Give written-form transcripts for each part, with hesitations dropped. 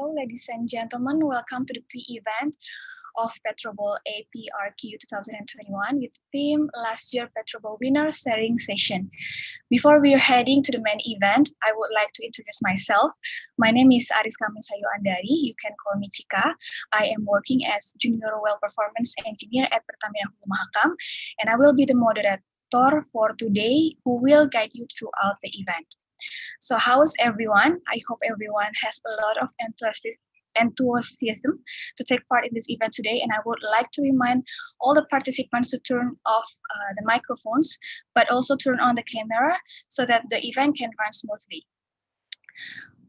Hello, ladies and gentlemen. Welcome to the pre-event of Petrobowl APRQ 2021 with theme Last Year Petrobowl Winner Sharing Session. Before we are heading to the main event, I would like to introduce myself. My name is Ariska Mensayo Andari. You can call me Chika. I am working as Junior Well Performance Engineer at Petrobowl, and I will be the moderator for today who will guide you throughout the event. So how's everyone? I hope everyone has a lot of enthusiasm to take part in this event today, and I would like to remind all the participants to turn off the microphones, but also turn on the camera so that the event can run smoothly.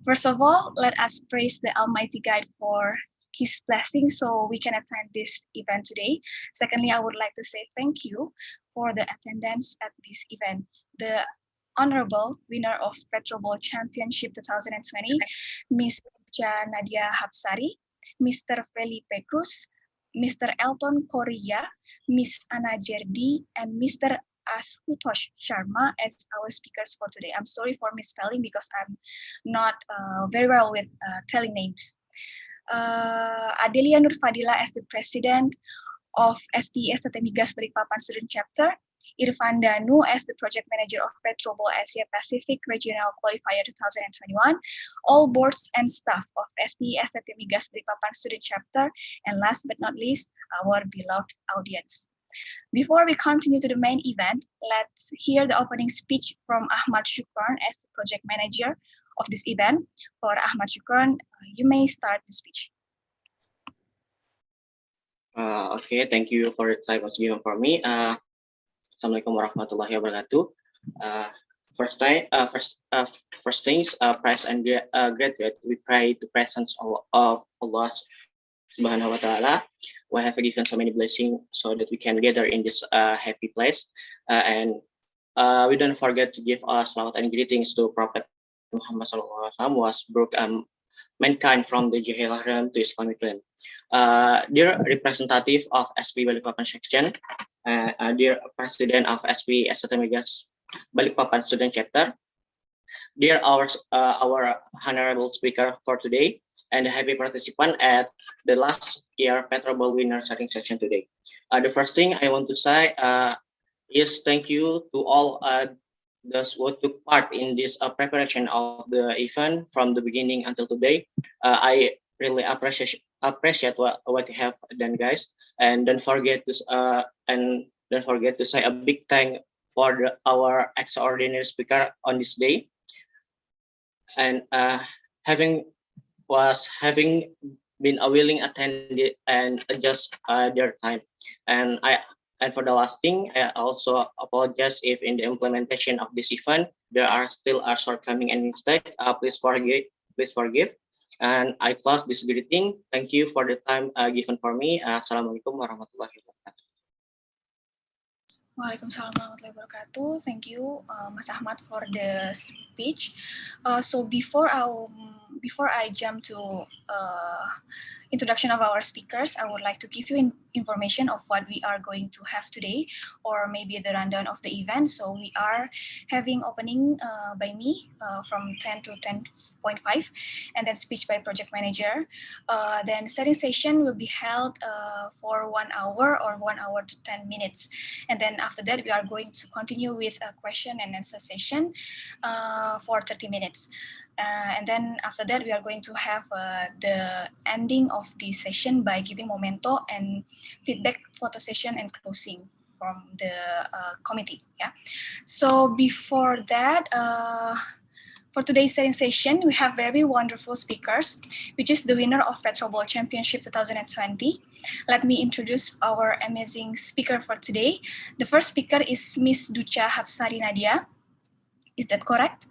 First of all, let us praise the Almighty God for His blessing so we can attend this event today. Secondly, I would like to say thank you for the attendance at this event. The honorable winner of Petrobowl Championship 2020, Ms. Nadia Hapsari, Mr. Felipe Cruz, Mr. Elton Korea, Ms. Anna Jerdi, and Mr. Ashutosh Sharma as our speakers for today. I'm sorry for misspelling because I'm not very well with telling names. Adelia Nur Fadila as the president of SPE Migas Balikpapan Student Chapter, Irfan Danu as the project manager of Petrobowl Asia Pacific Regional Qualifier 2021, all boards and staff of SPE Migas Balikpapan Student Chapter, and last but not least, our beloved audience. Before we continue to the main event, let's hear the opening speech from Ahmad Shukran as the project manager of this event. For Ahmad Shukran, you may start the speech. Okay, thank you for the time was given for me. Assalamualaikum warahmatullahi wabarakatuh. First things, praise and gratitude. We pray the presence of Allah Subhanahu wa Taala. We have given so many blessings so that we can gather in this happy place, and we don't forget to give salawat and greetings to Prophet Muhammad SAW, was brought mankind from the Jahiliyah realm to Islamic realm. Dear representative of SPE Balikpapan section, dear president of SPE Migas Balikpapan student chapter, dear our honorable speaker for today, and happy participant at the last year Petrobowl winner sharing session today. The first thing I want to say is thank you to all those who took part in this preparation of the event from the beginning until today. I really appreciate what you have done, guys, and don't forget to say a big thank for our extraordinary speaker on this day, and having been a willing attendee and adjust their time. And for the last thing, I also apologize if in the implementation of this event there are still a shortcoming and mistake. Please forgive. And I close this greeting. Thank you for the time given for me. Assalamualaikum warahmatullahi wabarakatuh. Waalaikumsalam warahmatullahi wabarakatuh. Thank you, Mas Ahmad, for the speech. So before I jump to introduction of our speakers, I would like to give you information of what we are going to have today, or maybe the rundown of the event. So we are having opening by me from 10 to 10:5, and then speech by project manager. Then setting session will be held for 1 hour or 1 hour to 10 minutes. And then after that, we are going to continue with a question and answer session for 30 minutes. And then after that, we are going to have the ending of the session by giving memento and feedback photo session and closing from the committee. Yeah. So before that, for today's session, we have very wonderful speakers, which is the winner of Petrobowl Championship 2020. Let me introduce our amazing speaker for today. The first speaker is Miss Ducha Hapsari Nadia. Is that correct?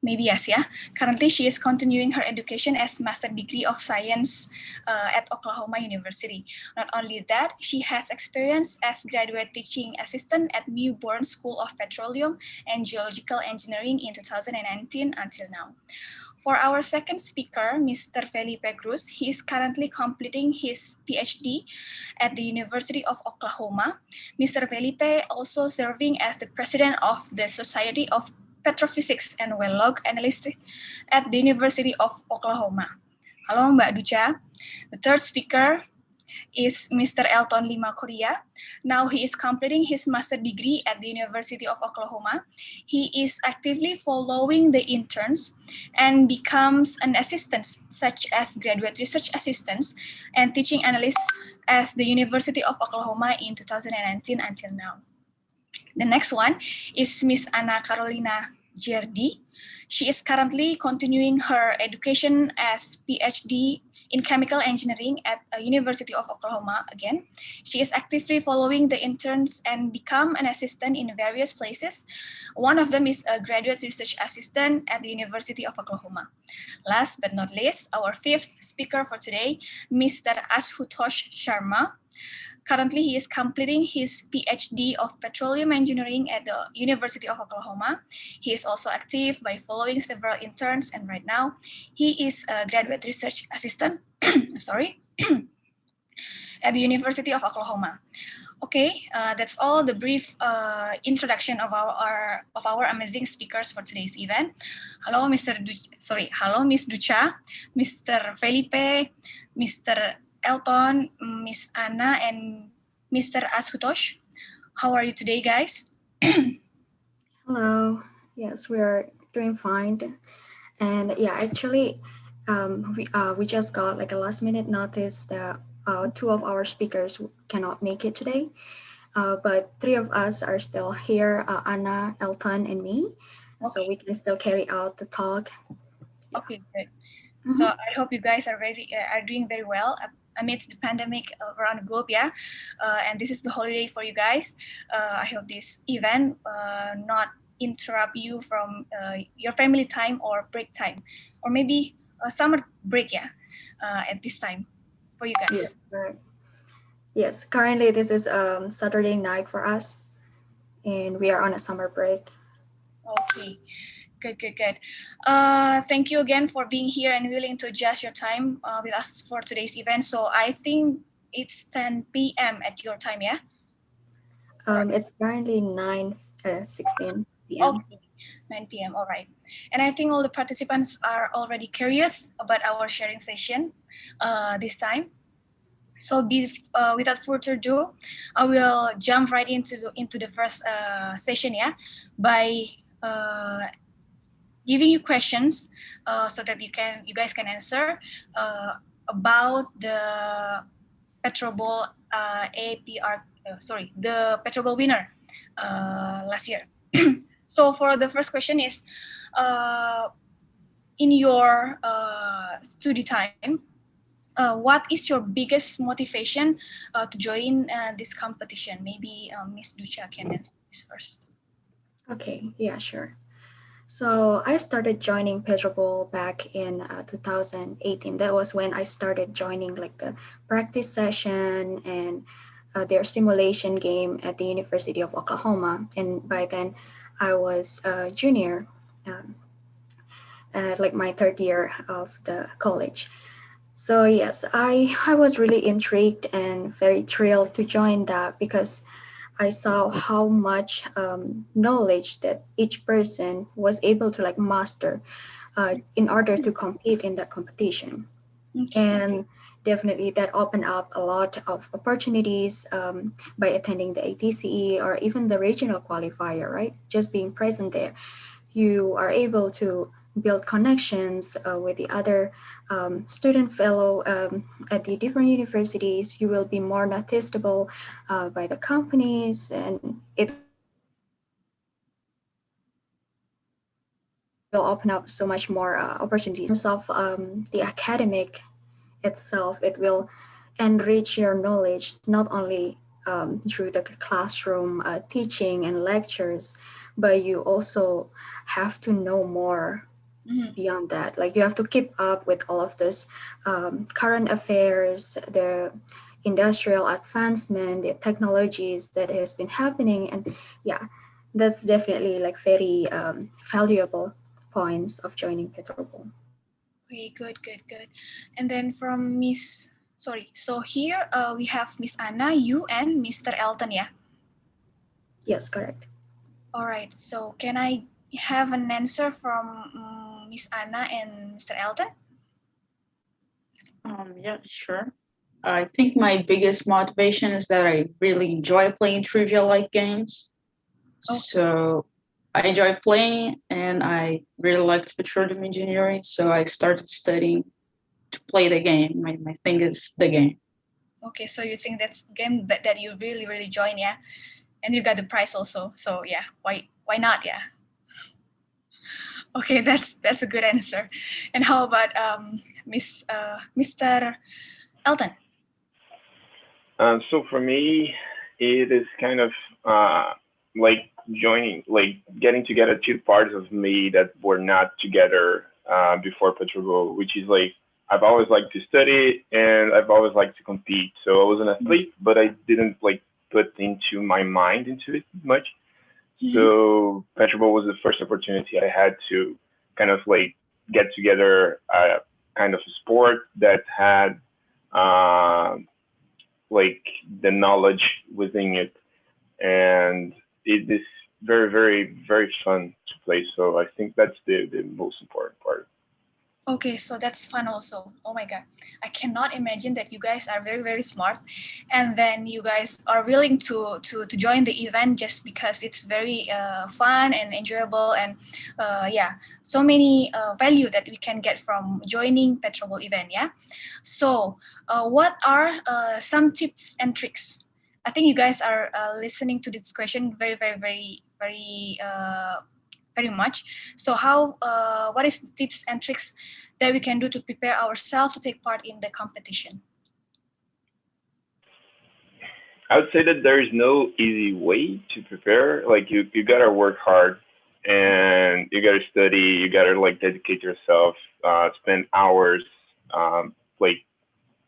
Maybe yes, yeah. Currently, she is continuing her education as Master Degree of Science at Oklahooma University. Not only that, she has experience as graduate teaching assistant at Newborn School of Petroleum and Geological Engineering in 2019 until now. For our second speaker, Mr. Felipe Cruz, he is currently completing his PhD at the University of Oklahoma. Mr. Felipe also serving as the president of the Society of Petrophysics and Well Log Analyst at the University of Oklahoma. Hello, Mbak Ducha. The third speaker is Mr. Elton Lima Korea. Now he is completing his master degree at the University of Oklahoma. He is actively following the interns and becomes an assistant, such as graduate research assistant and teaching analyst at the University of Oklahoma in 2019 until now. The next one is Miss Anna Carolina Gerdi. She is currently continuing her education as PhD in chemical engineering at University of Oklahoma again. She is actively following the interns and become an assistant in various places. One of them is a graduate research assistant at the University of Oklahoma. Last but not least, our fifth speaker for today, Mr. Ashutosh Sharma. Currently, he is completing his PhD of Petroleum Engineering at the University of Oklahoma. He is also active by following several interns, and right now, he is a graduate research assistant, at the University of Oklahoma. Okay, that's all the brief introduction of our amazing speakers for today's event. Hello, hello, Miss Ducha, Mr. Felipe, Mr. Elton, Miss Anna, and Mr. Ashutosh. How are you today, guys? Hello. Yes, we are doing fine. And yeah, actually, we just got like a last minute notice that two of our speakers cannot make it today. But three of us are still here, Anna, Elton, and me. Okay. So we can still carry out the talk. Yeah. Okay, good. Mm-hmm. So I hope you guys are doing very well amidst the pandemic around the globe, yeah. And this is the holiday for you guys. I hope this event not interrupt you from your family time or break time, or maybe a summer break, yeah, at this time for you guys. Yes, right. Yes, currently this is Saturday night for us, and we are on a summer break. Okay. Good. Thank you again for being here and willing to adjust your time with us for today's event. So I think it's 10 p.m. at your time, yeah? It's currently 9:16 p.m. Okay, 9 p.m. All right. And I think all the participants are already curious about our sharing session this time. So without further ado, I will jump right into the first session, yeah, by giving you questions so that you guys can answer about the Petrobowl the Petrobowl winner last year. So for the first question is, in your study time, what is your biggest motivation to join this competition? Maybe Miss Ducha can answer this first. Okay, yeah, sure. So I started joining Petrobowl back in 2018. That was when I started joining like the practice session and their simulation game at the University of Oklahoma. And by then, I was a junior, at like my third year of the college. So yes, I was really intrigued and very thrilled to join that because I saw how much knowledge that each person was able to like master in order to compete in that competition. Okay. And definitely that opened up a lot of opportunities by attending the ATCE or even the regional qualifier, right? Just being present there, you are able to build connections with the other student fellow at the different universities. You will be more noticeable by the companies, and it will open up so much more opportunities. In terms of the academic itself, it will enrich your knowledge not only through the classroom teaching and lectures, but you also have to know more. Mm-hmm. Beyond that, like you have to keep up with all of this current affairs, the industrial advancement, the technologies that has been happening, and yeah, that's definitely like very valuable points of joining Petrobowl. Okay, good. And then from so here we have Miss Anna, you and Mr. Elton, yeah? Yes, correct. All right, so can I have an answer from Miss Anna and Mr. Elton? Yeah, sure. I think my biggest motivation is that I really enjoy playing trivia-like games. Okay. So I enjoy playing, and I really liked petroleum engineering. So I started studying to play the game. My thing is the game. Okay, so you think that's game that you really really join, yeah, and you got the prize also. So yeah, why not, yeah. Okay, that's a good answer. And how about Mr. Elton? So for me, it is kind of like joining, like getting together two parts of me that were not together before Petrobowl, which is like I've always liked to study and I've always liked to compete. So I was an athlete, but I didn't like put into my mind into it much. Mhm. So Petrobowl was the first opportunity I had to kind of like get together a kind of a sport that had um like the knowledge within it, and it is very, very, very fun to play. So I think that's the most important part. Okay, so that's fun also. Oh my god, I cannot imagine that you guys are very very smart, and then you guys are willing to join the event just because it's very fun and enjoyable, and yeah, so many value that we can get from joining Petrobowl event. Yeah, so what are some tips and tricks? I think you guys are listening to this question very very very very much. So what is the tips and tricks that we can do to prepare ourselves to take part in the competition? I would say that there is no easy way to prepare. Like you gotta work hard and you gotta study. You gotta like dedicate yourself, spend hours, like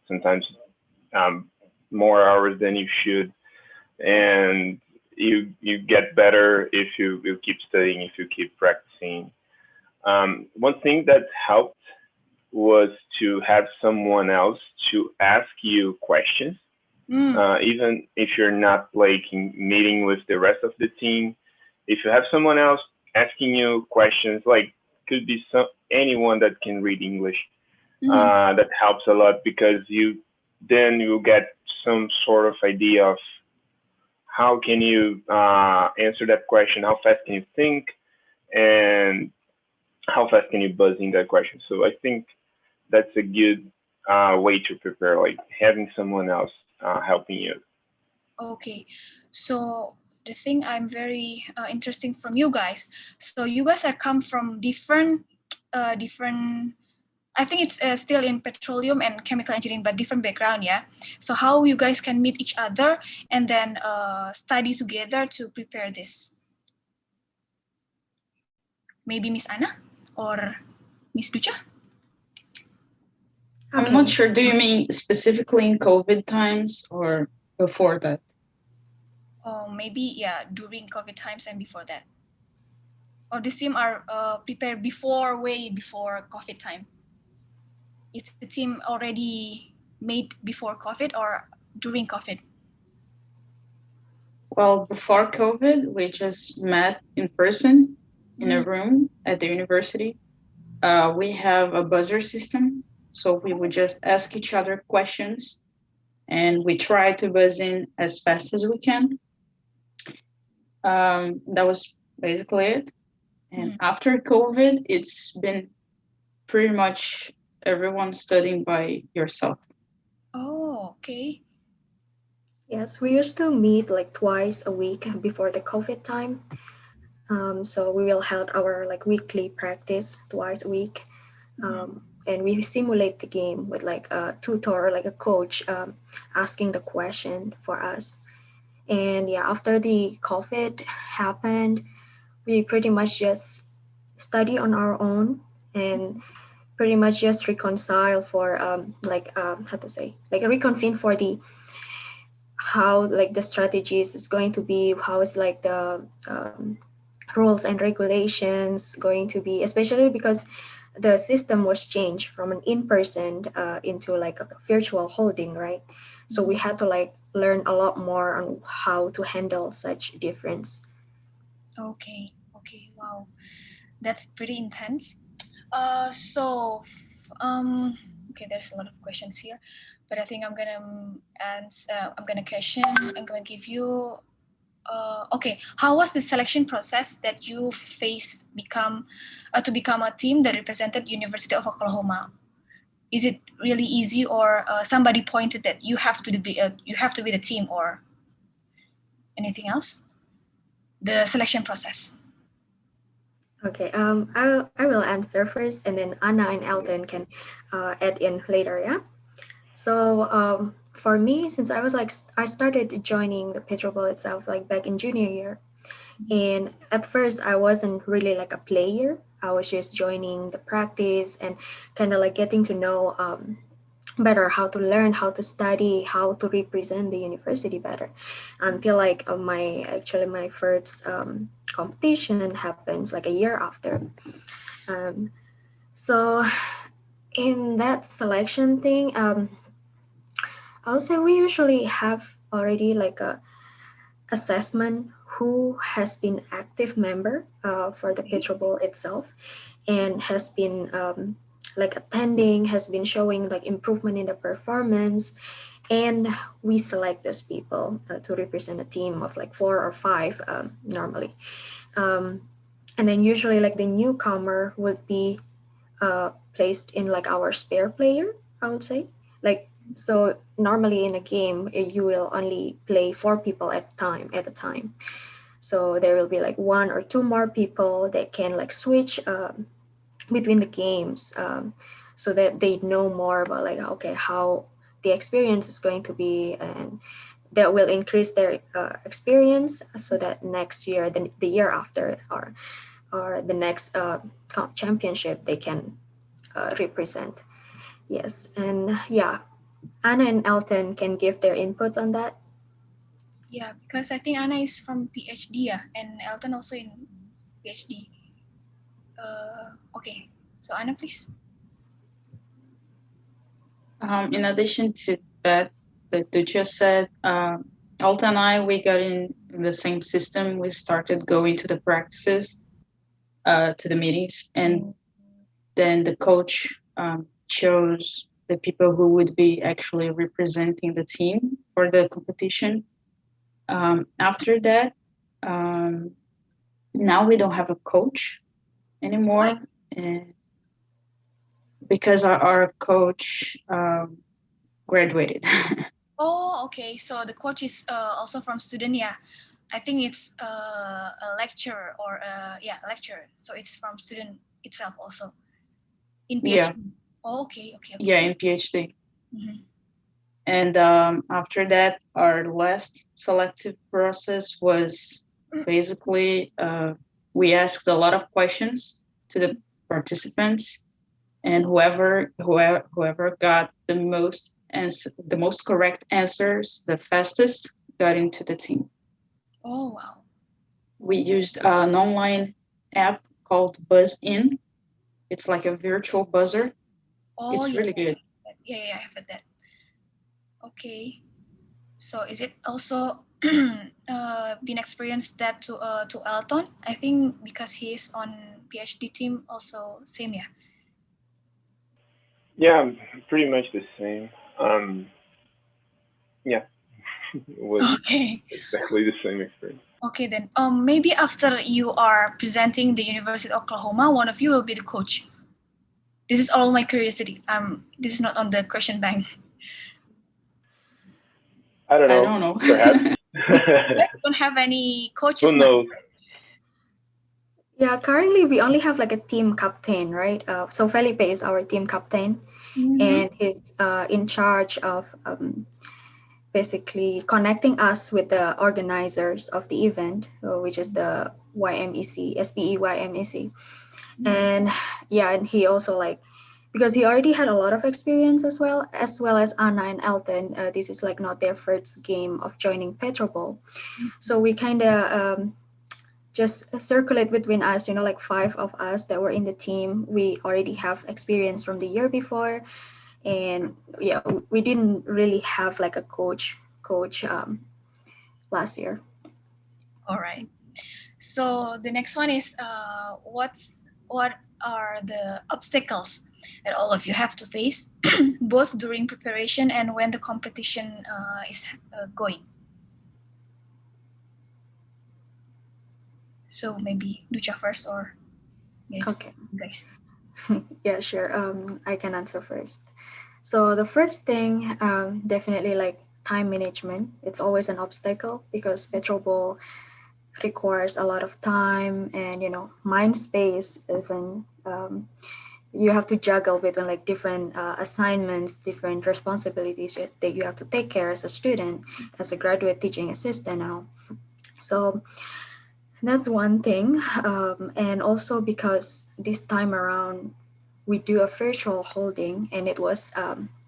sometimes um, more hours than you should, and you get better if you keep studying, if you keep practicing. One thing that helped was to have someone else to ask you questions, even if you're not like meeting with the rest of the team. If you have someone else asking you questions, like could be anyone that can read English, that helps a lot because you get some sort of idea of how can you answer that question, how fast can you think, and how fast can you buzz in that question. So I think that's a good way to prepare, like having someone else helping you. Okay, so the thing I'm very interesting from you guys. So you guys are come from different. I think it's still in petroleum and chemical engineering, but different background, yeah. So how you guys can meet each other and then study together to prepare this? Maybe Miss Anna or Miss Ducha? I'm not Okay. sure. Do you mean specifically in COVID times or before that? Or maybe yeah, during COVID times and before that. Or this team are prepared way before COVID time. Is the team already made before COVID or during COVID? Well, before COVID, we just met in person in a Mm. room at the university. We have a buzzer system, so we would just ask each other questions, and we try to buzz in as fast as we can. That was basically it. And after COVID, it's been pretty much everyone studying by yourself. Oh, okay. Yes, we used to meet like twice a week before the COVID time. So we will hold our like weekly practice twice a week, and we simulate the game with like a tutor, like a coach, asking the question for us. And yeah, after the COVID happened, we pretty much just study on our own and pretty much just reconcile for how to say, like reconvene for the how like the strategies is going to be, how is like the rules and regulations going to be, especially because the system was changed from an in-person into like a virtual holding, right? So we had to like learn a lot more on how to handle such difference. Okay. Okay. Wow, that's pretty intense. So, Okay, there's a lot of questions here, but I think I'm gonna answer. I'm gonna give you. Okay, how was the selection process that you faced to become a team that represented University of Oklahoma? Is it really easy, or somebody pointed that you have to be the team, or anything else? The selection process. Okay, I will answer first, and then Anna and Elton can add in later, yeah? So for me, since I started joining the Petrobowl itself like back in junior year, and at first I wasn't really like a player. I was just joining the practice and kind of like getting to know better how to learn, how to study, how to represent the university better, until like my first competition happens like a year after. So in that selection thing, also we usually have already like a assessment who has been active member for the Petrobowl itself and has been like attending, has been showing like improvement in the performance, and we select those people to represent a team of like 4 or 5 normally, and then usually like the newcomer would be placed in like our spare player, I would say. Like, so normally in a game you will only play 4 people at a time, so there will be like 1 or 2 more people that can like switch between the games, so that they know more about like, okay, how the experience is going to be, and that will increase their experience, so that next year, the year after, or the next championship, they can represent. Yes, and yeah, Anna and Elton can give their inputs on that. Yeah, because I think Anna is from PhD, yeah, and Elton also in PhD. Okay, so Anna, please. In addition to that you just said, Alta and I, we got in the same system. We started going to the practices, to the meetings, and then the coach chose the people who would be actually representing the team for the competition. After that, now we don't have a coach anymore, and because our coach graduated. Oh, okay. So the coach is also from student, yeah. I think it's a lecturer or lecturer. So it's from student itself also in PhD. Yeah. Oh, okay. Yeah, in PhD. Mm-hmm. And after that, our last selective process was basically we asked a lot of questions to the participants, and whoever got the most correct answers the fastest got into the team. Oh, wow. We used an online app called Buzz In. It's like a virtual buzzer. Oh, it's really good. Yeah, I have that. Okay. So is it also been experienced that to Elton? I think because he's on PhD team also same, yeah. Yeah, pretty much the same. Yeah, it was exactly the same experience. Okay, then maybe after you are presenting the University of Oklahoma, one of you will be the coach. This is all my curiosity. This is not on the question bank. I don't know. Perhaps. You guys don't have any coaches. Who knows? Yeah, currently we only have like a team captain, right? So Felipe is our team captain, and he's in charge of basically connecting us with the organizers of the event, which is the YMEC, SPE YMEC. And yeah, and he also like, because he already had a lot of experience as well as Anna and Elton. This is like not their first game of joining Petrobowl. So we kind of just circulate between us, like 5 of us that were in the team. We already have experience from the year before. And yeah, we didn't really have like a coach last year. All right. So the next one is what are the obstacles that all of you have to face, both during preparation and when the competition is going? So maybe Ducha first, or yes, Okay. guys. Yeah, sure. I can answer first. So the first thing, definitely like time management. It's always an obstacle because Petrobowl requires a lot of time and mind space. Even you have to juggle between like different assignments, different responsibilities that you have to take care as a student, as a graduate teaching assistant now. So that's one thing. And also because this time around we do a virtual holding and it was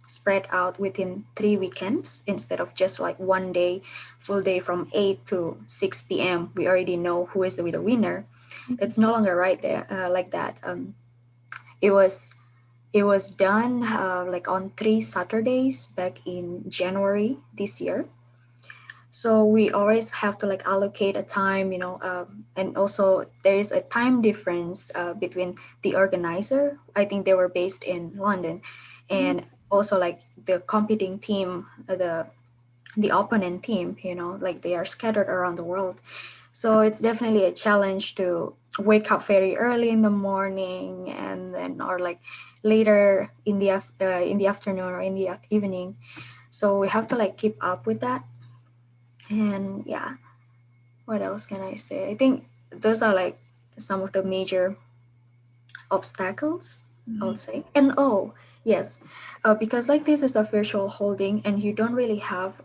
spread out within 3 weekends instead of just like one day, full day from 8 to 6 p.m. We already know who is the winner. It's no longer right there like that. It was done like on 3 Saturdays back in January this year. So we always have to like allocate a time, and also there is a time difference between the organizer. I think they were based in London, and also like the competing team, the opponent team, like they are scattered around the world. So it's definitely a challenge to wake up very early in the morning and then or like later in the afternoon or in the evening. So we have to like keep up with that. And yeah, what else can I say? I think those are like some of the major obstacles, I'll say. And oh, yes, because like this is a virtual holding and you don't really have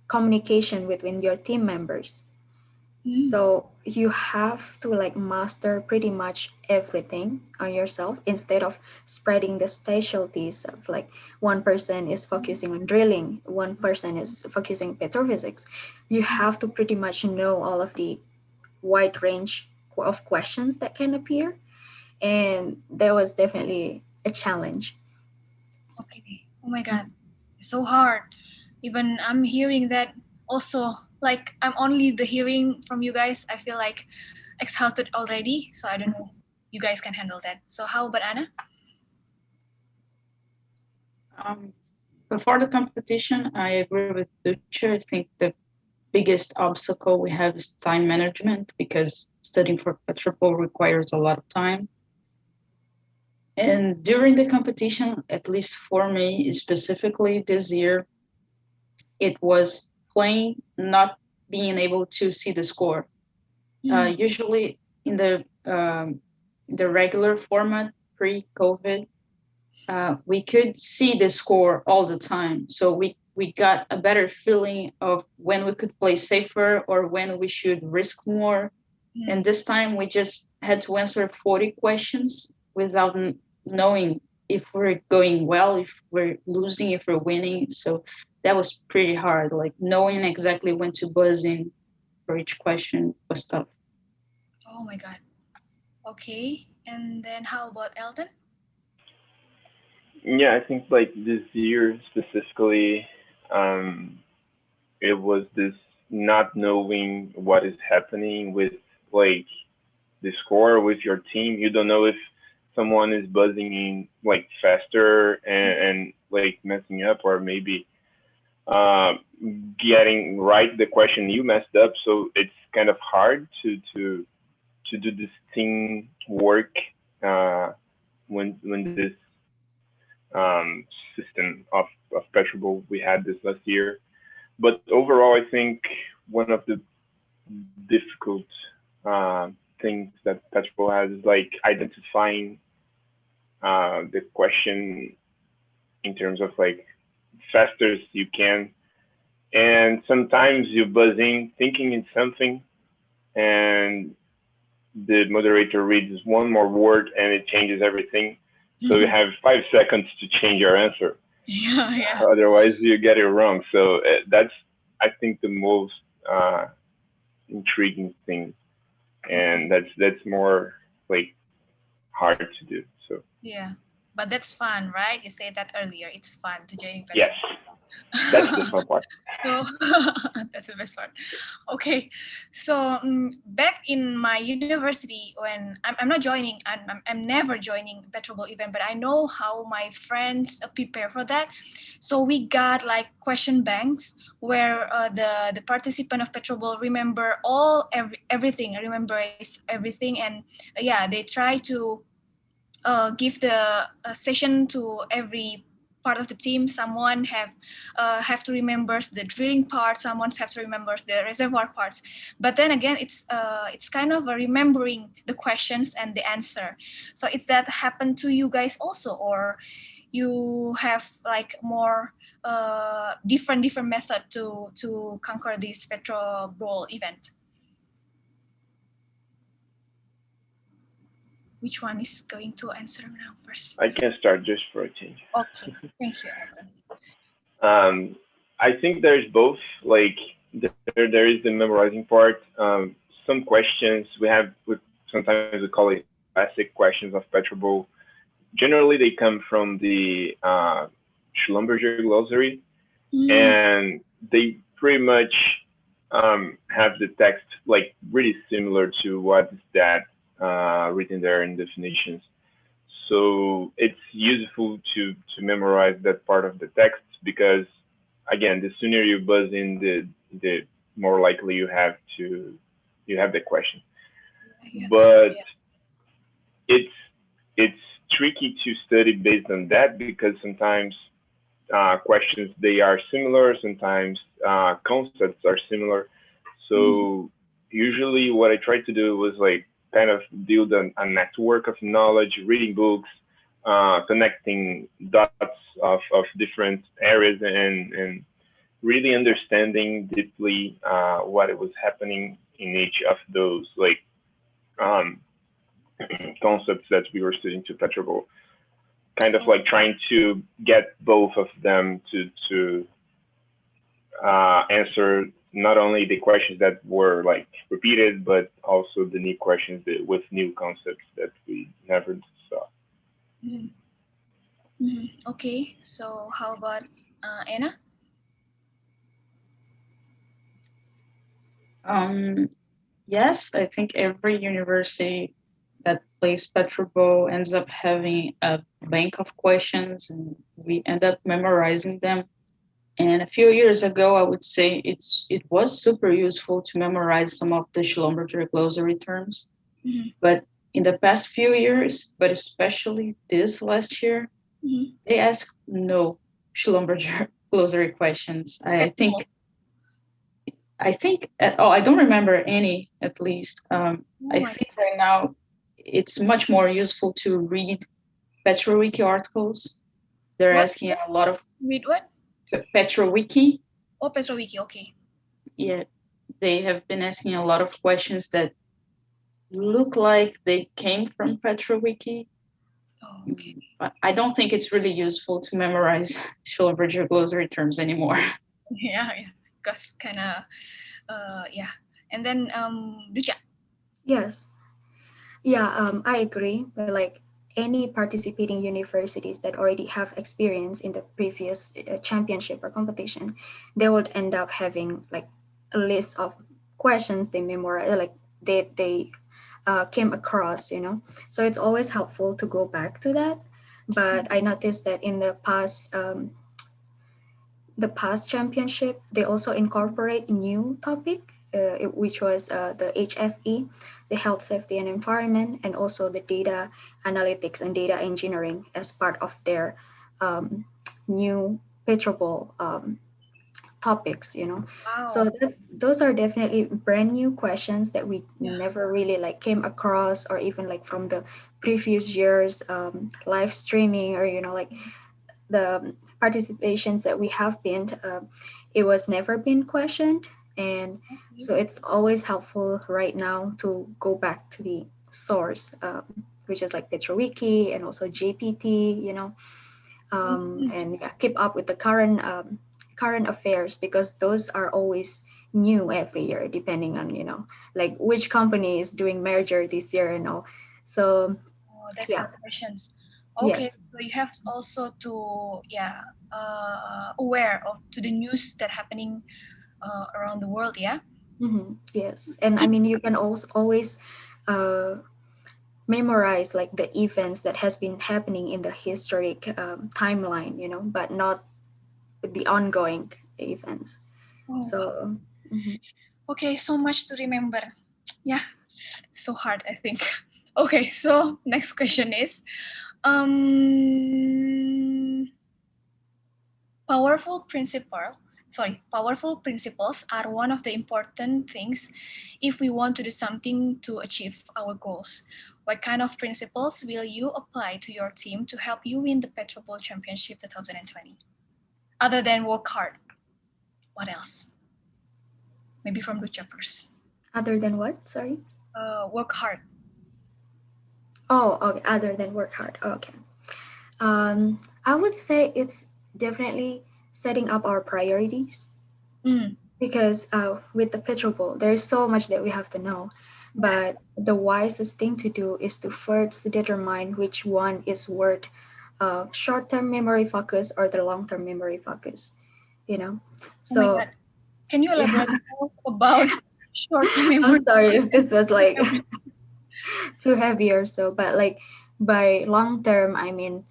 communication between your team members. So you have to like master pretty much everything on yourself instead of spreading the specialties of like one person is focusing on drilling, one person is focusing petrophysics. You have to pretty much know all of the wide range of questions that can appear. And that was definitely a challenge. Okay. Oh my God, so hard. Even I'm hearing that also, like I'm only the hearing from you guys, I feel like exhausted already. So I don't know, you guys can handle that. So how about Anna? Before the competition, I agree with Ducha. I think the biggest obstacle we have is time management because studying for Petrobowl requires a lot of time. And during the competition, at least for me specifically this year, it was playing, not being able to see the score. Usually in the regular format pre-COVID, we could see the score all the time. So we got a better feeling of when we could play safer or when we should risk more. And this time we just had to answer 40 questions without knowing if we're going well, if we're losing, if we're winning. So that was pretty hard. Like knowing exactly when to buzz in for each question was tough. Oh my God. Okay. And then how about Elton? Yeah, I think like this year specifically, it was this not knowing what is happening with like the score with your team. You don't know if someone is buzzing in like faster and like messing up, or maybe getting right the question you messed up. So it's kind of hard to do this team work when this system of Petrobowl we had this last year. But overall, I think one of the difficult things that Petrobowl has is like identifying the question in terms of like faster as you can. And sometimes you buzz in thinking in something and the moderator reads one more word and it changes everything. So you have 5 seconds to change your answer. Yeah. Otherwise, you get it wrong. So that's, I think, the most intriguing thing, and that's more like hard to do. So yeah, but that's fun, right? You said that earlier. It's fun to join. Yes. That's the fun part. So that's the best part. Okay, so back in my university, when I'm not joining, I'm never joining Petrobowl event, but I know how my friends prepare for that. So we got like question banks where the participant of Petrobowl remember everything, remembers everything, and yeah, they try to give the session to every part of the team. Someone have to remember the drilling part, someone have to remember the reservoir parts, but then again it's kind of a remembering the questions and the answer. So it's that happen to you guys also, or you have like more different method to conquer this Petrobowl event? Which one is going to answer now first? I can start just for a change. Okay, thank you, Adam. I think there's both. Like there is the memorizing part. Some questions sometimes we call it classic questions of Petrobowl. Generally, they come from the Schlumberger glossary, and they pretty much have the text like really similar to what is that written there in definitions. So it's useful to memorize that part of the text because, again, the sooner you buzz in, the more likely you have the question. Yeah, but yeah. it's tricky to study based on that because sometimes questions they are similar, sometimes concepts are similar. So usually what I tried to do was like kind of build a network of knowledge, reading books, connecting dots of different areas, and really understanding deeply what it was happening in each of those like concepts that we were studying to Petrobowl. Kind of like trying to get both of them to answer not only the questions that were like repeated, but also the new questions with new concepts that we never saw. Okay, so how about Anna? Yes, I think every university that plays Petrobowl ends up having a bank of questions, and we end up memorizing them. And a few years ago, I would say it was super useful to memorize some of the Schlumberger glossary terms. But in the past few years, but especially this last year, they asked no Schlumberger glossary questions. I think I don't remember any, at least. I think right now it's much more useful to read PetroWiki articles. They're asking a lot of... Read what? PetroWiki. Oh, PetroWiki, okay. Yeah, they have been asking a lot of questions that look like they came from PetroWiki. Oh, okay. But I don't think it's really useful to memorize Schlumberger glossary terms anymore. Yeah, because kind of, yeah. And then, Ducha. Yes. Yeah, I agree. But like any participating universities that already have experience in the previous championship or competition, they would end up having like a list of questions they memorize, like they came across, you know. So it's always helpful to go back to that. But I noticed that in the past championship, they also incorporate a new topic, which was the HSE, the health, safety, and environment, and also the data analytics and data engineering as part of their new Petrobowl topics, you know. Wow. So those are definitely brand new questions that we never really like came across, or even like from the previous years live streaming, or you know, like the participations that we have been it was never been questioned. And so it's always helpful right now to go back to the source, which is like PetroWiki and also JPT, you know, and keep up with the current affairs, because those are always new every year, depending on, you know, like which company is doing merger this year and all. So that's the questions. Okay, Yes. so you have also to aware of to the news that happening around the world, yeah. Yes, and I mean you can also always memorize like the events that has been happening in the historic timeline, but not the ongoing events. Oh, So mhm. okay, so much to remember. Yeah, so hard, I think. Okay, so next question is, um, powerful principle. Sorry, powerful principles are one of the important things if we want to do something to achieve our goals. What kind of principles will you apply to your team to help you win the Petrobowl Championship 2020? Other than work hard, what else? Maybe from the choppers. Other than what? Sorry. Work hard. Oh, okay. Other than work hard. Okay. I would say it's definitely setting up our priorities Mm, because with the Petrobowl, there's so much that we have to know. But the wisest thing to do is to first determine which one is worth short-term memory focus or the long-term memory focus. You know, oh my so God. Can you yeah. elaborate more about short-term memory? I'm sorry if this was like too heavy or so, but like by long-term, I mean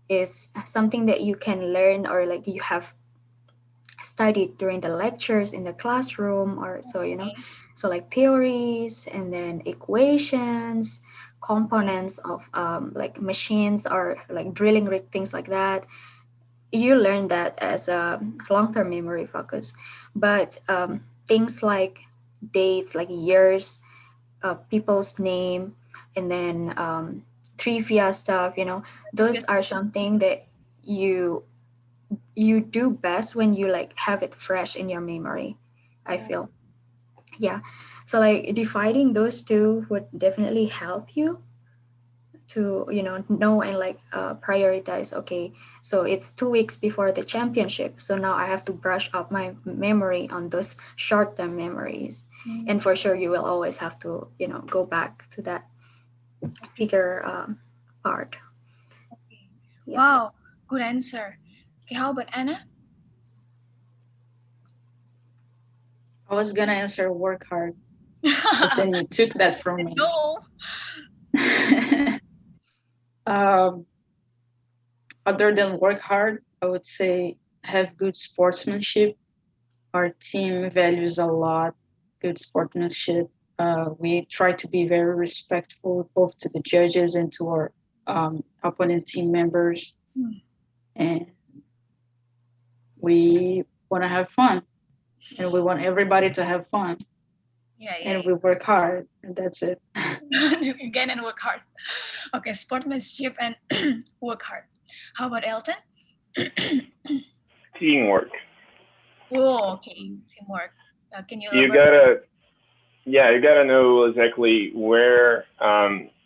is something that you can learn or like you have studied during the lectures in the classroom or so, so like theories and then equations, components of like machines or like drilling rig, things like that. You learn that as a long-term memory focus. But things like dates, like years, people's name, and then trivia stuff, those Just are something that you you do best when you like have it fresh in your memory, I feel. Yeah, so like dividing those two would definitely help you to know and like prioritize. Okay, so it's 2 weeks before the championship, so now I have to brush up my memory on those short-term memories. And for sure you will always have to go back to that bigger part. Yeah. wow, good answer. Okay, how about Anna? I was gonna answer work hard, but then you took that from me. No. um, other than work hard, I would say have good sportsmanship. Our team values a lot good sportsmanship. We try to be very respectful both to the judges and to our opponent team members. And we want to have fun. And we want everybody to have fun. And we work hard, and that's it. Again, and work hard. Okay, sportsmanship and work hard. How about Elton? Teamwork. Oh, okay, teamwork. Can you You elaborate? you gotta know exactly where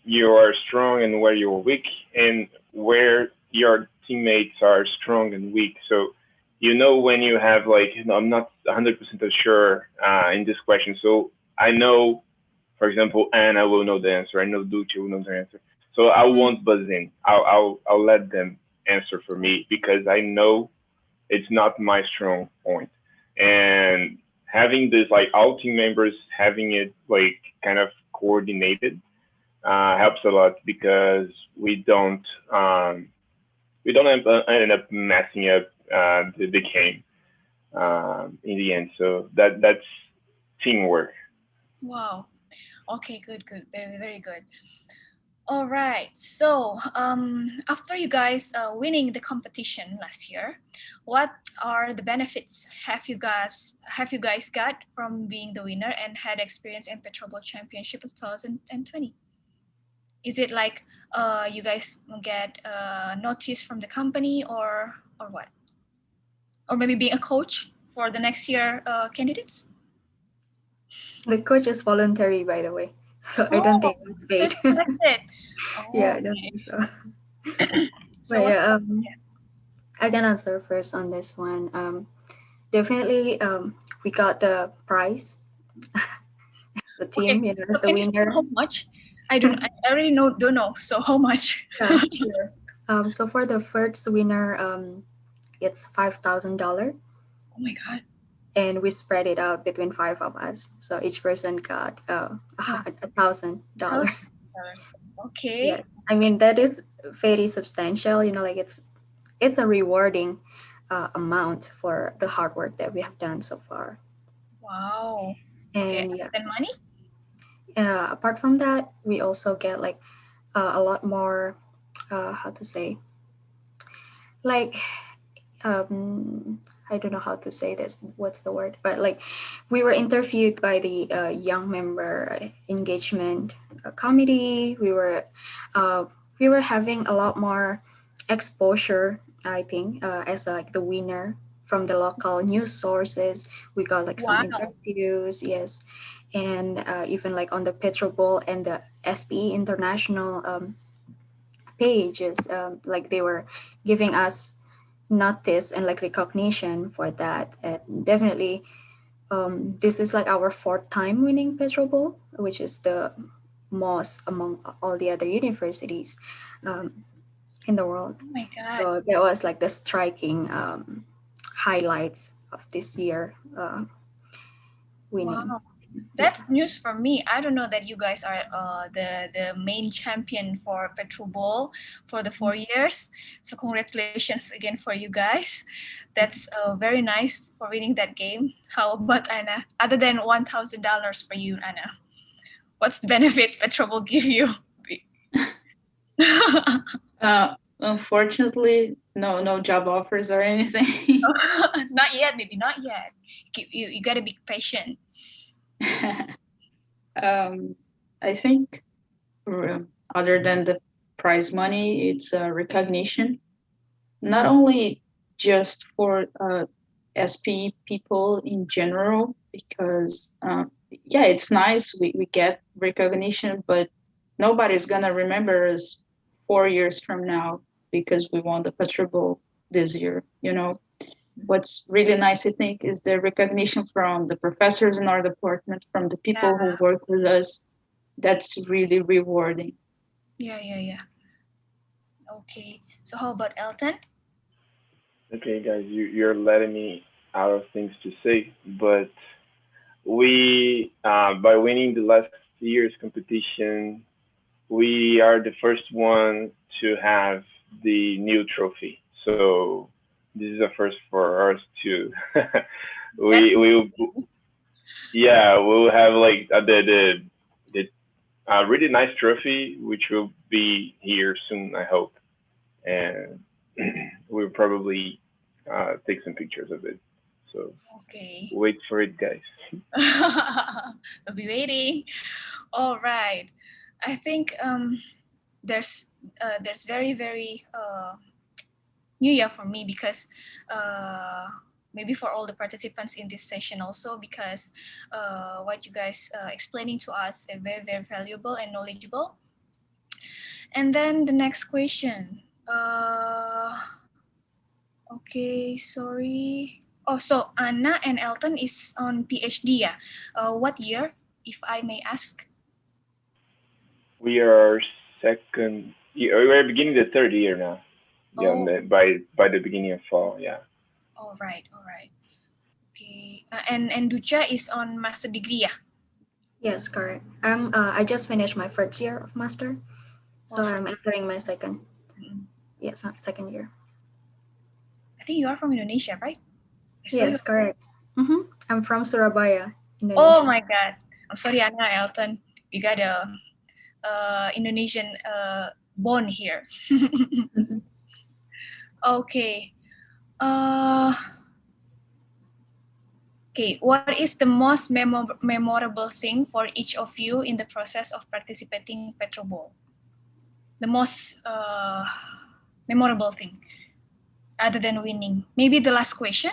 you are strong and where you're weak, and where your teammates are strong and weak. So you know when you have like, I'm not 100% sure in this question. So I know, for example, Anna will know the answer. I know Duce will know the answer. So I won't buzz in. I'll let them answer for me because I know it's not my strong point. And having this like all team members having it like kind of coordinated helps a lot because we don't end up messing up the game in the end. So that's teamwork. Wow. Okay, good. Very, very good. All right. So, after you guys winning the competition last year, what are the benefits have you guys got from being the winner and had experience in Petrobowl Championship 2020? Is it like you guys get notice from the company or what? Or maybe being a coach for the next year candidates? The coach is voluntary, by the way, so I don't think it's paid. Yeah, I don't think so. So But yeah, I can answer first on this one. Definitely, we got the prize. The team, okay. as the winner. How much? I really don't know. So how much? Yeah, sure. So for the first winner, it's $5,000, Oh my God. and we spread it out between five of us. So each person got $1,000. Okay. Yes, I mean that is very substantial. Like it's a rewarding amount for the hard work that we have done so far. Wow. And Okay. yeah, And money? apart from that, we also get like a lot more. How to say? Like I don't know how to say this. What's the word? But like, we were interviewed by the young member engagement committee. We were having a lot more exposure. I think as like the winner from the local news sources, we got like some Wow. interviews. Yes, and even like on the Petrobowl and the SPE International pages, like they were giving us notice and like recognition for that. And definitely, this is like our fourth time winning Petrobowl, which is the most among all the other universities in the world. Oh my God. So that was like the striking highlights of this year winning. Wow. That's news for me. I don't know that you guys are the main champion for Petrobowl for the 4 years. So congratulations again for you guys. That's very nice for winning that game. How about Anna? Other than $1,000 for you, Anna, what's the benefit Petrobowl give you? Unfortunately, no job offers or anything. Not yet, maybe not yet. You gotta be patient. I think other than the prize money, it's recognition, not only just for SPE people in general, because yeah, it's nice we get recognition, but nobody's gonna remember us 4 years from now because we won the Petrobowl this year. What's really nice, I think, is the recognition from the professors in our department, from the people who work with us. That's really rewarding. Yeah. Okay. So how about Elton? Okay, guys, you're letting me out of things to say, but we by winning the last year's competition, we are the first one to have the new trophy. So this is a first for us too. we yeah, we'll have like the really nice trophy, which will be here soon, I hope, and we'll probably take some pictures of it. So Okay. wait for it, guys. I'll be waiting. All right. I think there's very new year for me because maybe for all the participants in this session also because what you guys explaining to us are very valuable and knowledgeable. And then the next question. Okay, sorry. Oh, so Anna and Elton is on PhD, yeah. What year, if I may ask? We are second. We're beginning the third year now. Yeah, by the beginning of fall. Yeah. All right. Okay, and Ducha is on master degree, yeah. Yes, correct. I just finished my first year of master, so I'm entering my second. Yes, second year. I think you are from Indonesia, right? Yes, correct. I'm from Surabaya, Indonesia. Oh my God! I'm sorry, Anna, Elton. We got a Indonesian born here. Okay. Okay. What is the most memorable thing for each of you in the process of participating Petrobowl? The most memorable thing, other than winning. Maybe the last question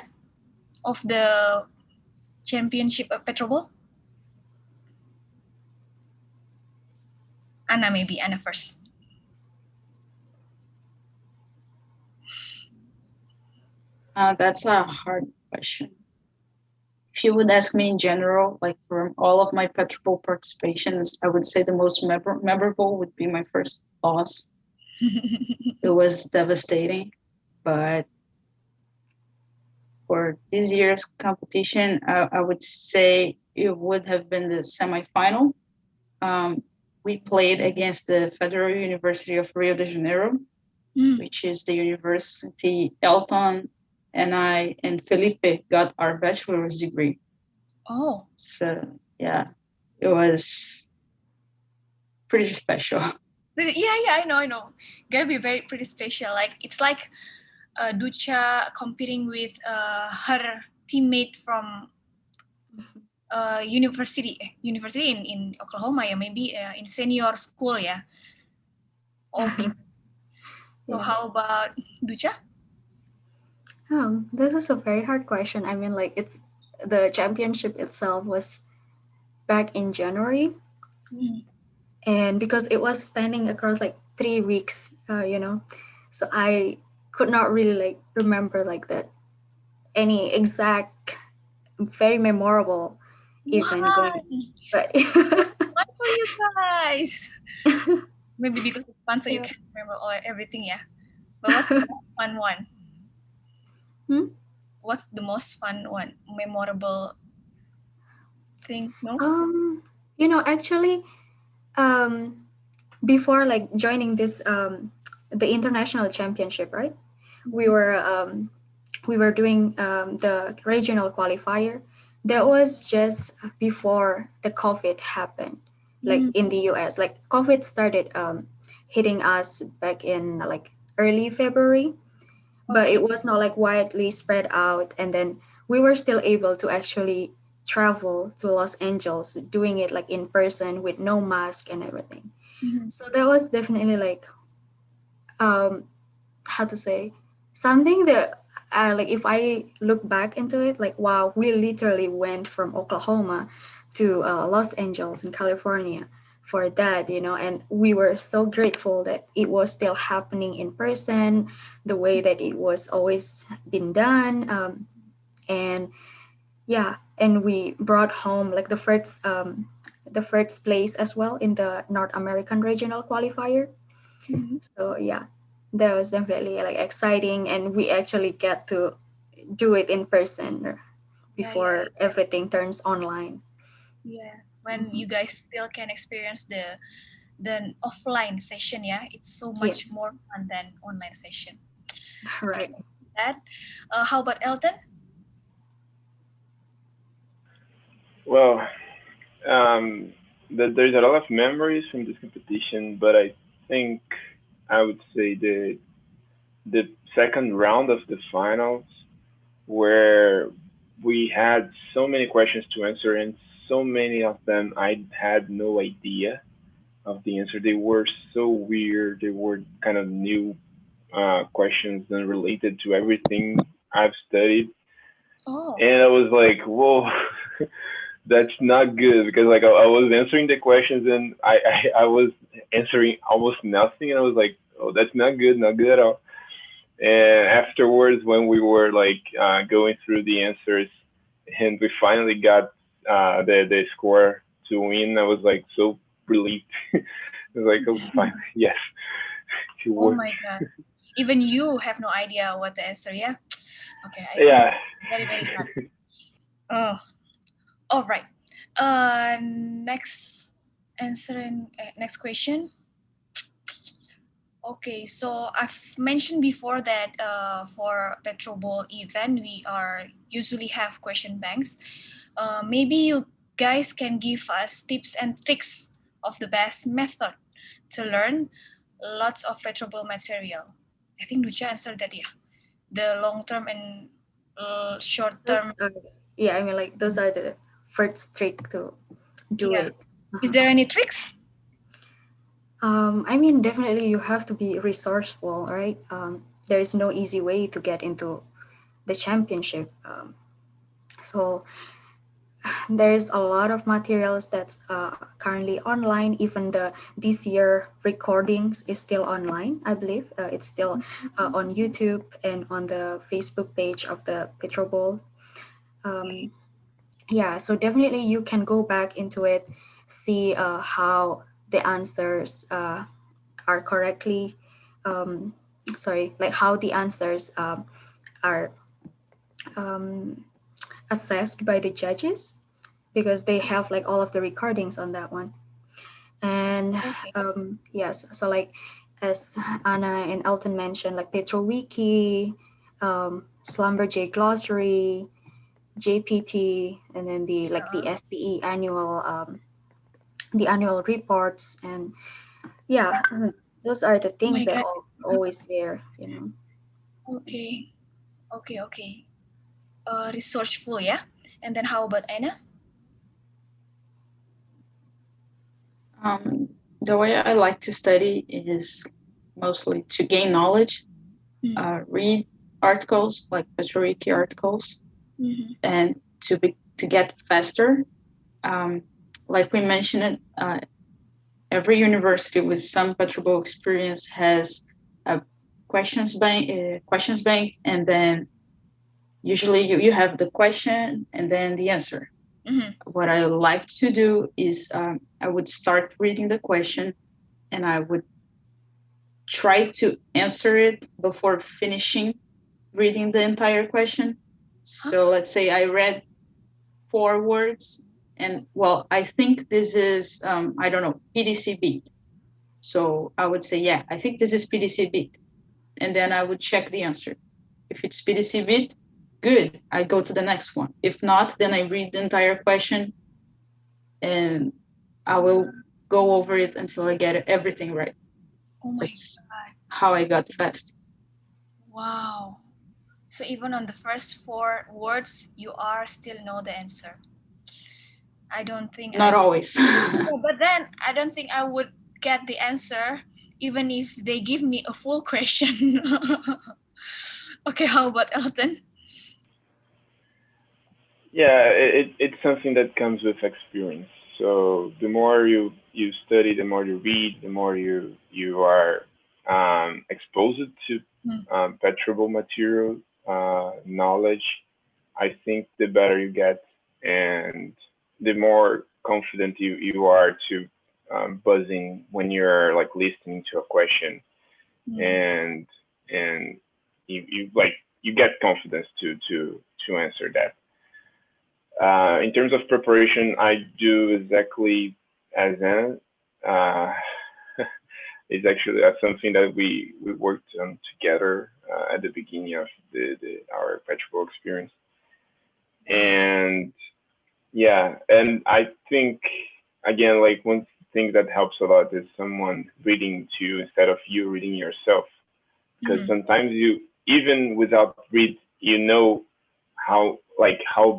of the championship of Petrobowl. Anna first. That's a hard question. If you would ask me in general, like from all of my Petrobowl participations, I would say the most memorable would be my first loss. It was devastating, but for this year's competition, I would say it would have been the semifinal. We played against the Federal University of Rio de Janeiro, which is the university Elton and I and Felipe got our bachelor's degree. Oh, So yeah, it was pretty special. yeah, I know. Gotta be pretty special. Like it's like Ducha competing with her teammate from university in Oklahoma, yeah, maybe in senior school, yeah. Okay. So Yes. how about Ducha? This is a very hard question. I mean, like the championship itself was back in January, and because it was spanning across like 3 weeks, so I could not really like remember like that any exact very memorable event going. But Fun for you guys. Maybe because it's fun, so you can remember everything, yeah. But what's the most fun one? What's the most fun one? Memorable thing? No. Actually, before like joining this the international championship, right? We were doing the regional qualifier. That was just before the COVID happened, like in the US. Like COVID started hitting us back in like early February, but it was not like widely spread out. And then we were still able to actually travel to Los Angeles, doing it like in person with no mask and everything. So that was definitely like how to say, something that like if I look back into it, like wow, we literally went from Oklahoma to Los Angeles in California for that, and we were so grateful that it was still happening in person, the way that it was always been done, and yeah, and we brought home like the first place as well in the North American regional qualifier. So yeah, that was definitely like exciting, and we actually get to do it in person before everything turns online. Yeah, when you guys still can experience the offline session, yeah, it's so much more fun than online session. Right. That. How about Elton? Well, there's a lot of memories from this competition, but I think I would say the second round of the finals, where we had so many questions to answer, and so many of them I had no idea of the answer. They were so weird. They were kind of new questions and related to everything I've studied. Oh. And I was like, whoa, that's not good, because like I was answering the questions and I was answering almost nothing, and I was like, oh, that's not good at all. And afterwards, when we were like going through the answers, and we finally got the score to win, I was like so relieved. I was like, oh, finally, yes. Oh my god! Even you have no idea what the answer, yeah? Okay. Yeah. Very, very hard. Oh, all right. Next next question. Okay, so I've mentioned before that for Petrobowl event, we usually have question banks. Maybe you guys can give us tips and tricks of the best method to learn lots of Petrobowl material. I think Ducha answered that, yeah. The long term and short term. Yeah, I mean, like those are the first trick to do it. Is there any tricks? I mean, definitely you have to be resourceful, right? There is no easy way to get into the championship. So there's a lot of materials that's currently online. Even this year recordings is still online, I believe. It's still on YouTube and on the Facebook page of the Petrobowl. Yeah, so definitely you can go back into it, see how the answers are correctly like how the answers are assessed by the judges, because they have like all of the recordings on that one. And yes, so like as Anna and Elton mentioned, like PetroWiki, Schlumberger Glossary, JPT, and then the SPE annual the annual reports, and yeah, those are the things that are always there, you know. Okay. Resourceful, yeah. And then how about Anna? The way I like to study is mostly to gain knowledge, read articles like PetroWiki articles, and to get faster. Like we mentioned, every university with some Petrobowl experience has a questions bank, and then usually you have the question and then the answer. What I like to do is I would start reading the question and I would try to answer it before finishing reading the entire question. So let's say I read 4 words, and well, I think this is, I don't know, PDC beat. So I would say, yeah, I think this is PDC beat. And then I would check the answer. If it's PDC beat, good, I go to the next one. If not, then I read the entire question and I will go over it until I get everything right. Oh my That's God. how I got fast. Wow. So even on the first 4 words, you are still know the answer. I don't think Not always. But then I don't think I would get the answer even if they give me a full question. Okay, how about Elton? Yeah, it's something that comes with experience. So the more you study, the more you read, the more you are exposed to Petrobowl material knowledge. I think the better you get, and the more confident you are to buzzing when you're like listening to a question, and you get confidence to answer that. In terms of preparation, I do exactly as Anna. It's actually something that we worked on together at the beginning of our Petrobowl experience. And yeah, and I think again, like one thing that helps a lot is someone reading to you instead of you reading yourself, because sometimes you, even without read, you know how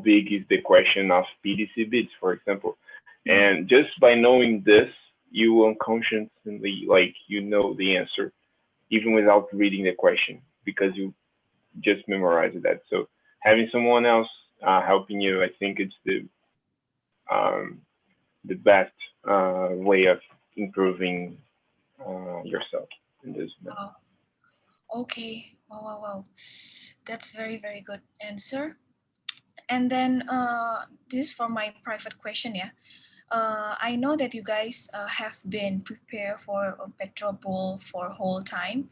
big is the question of PDC bits, for example, and just by knowing this, you unconsciously you know the answer even without reading the question because you just memorized that. So having someone else helping you, I think it's the best way of improving yourself in this. Wow. Okay. Wow. That's very, very good answer. And then this is for my private question, yeah. I know that you guys have been prepared for a Petrobowl for whole time,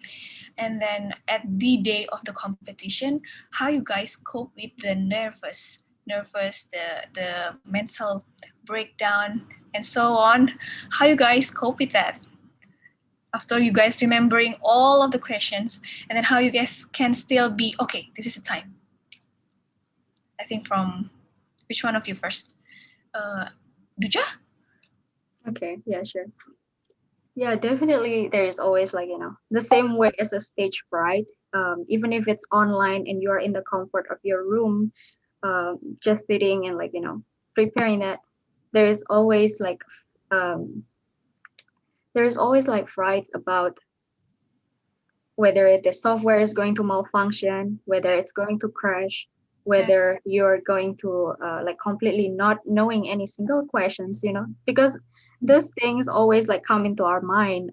and then at the day of the competition, how you guys cope with the nervous, the mental breakdown, and so on. How you guys cope with that? After you guys remembering all of the questions, and then how you guys can still be okay. This is the time. I think from which one of you first? Duja? Okay, yeah, sure. Yeah, definitely there is always the same way as a stage fright. Even if it's online and you are in the comfort of your room, just sitting and preparing that, there is always frights about whether the software is going to malfunction, whether it's going to crash, whether you're going to completely not knowing any single questions, because those things always come into our mind.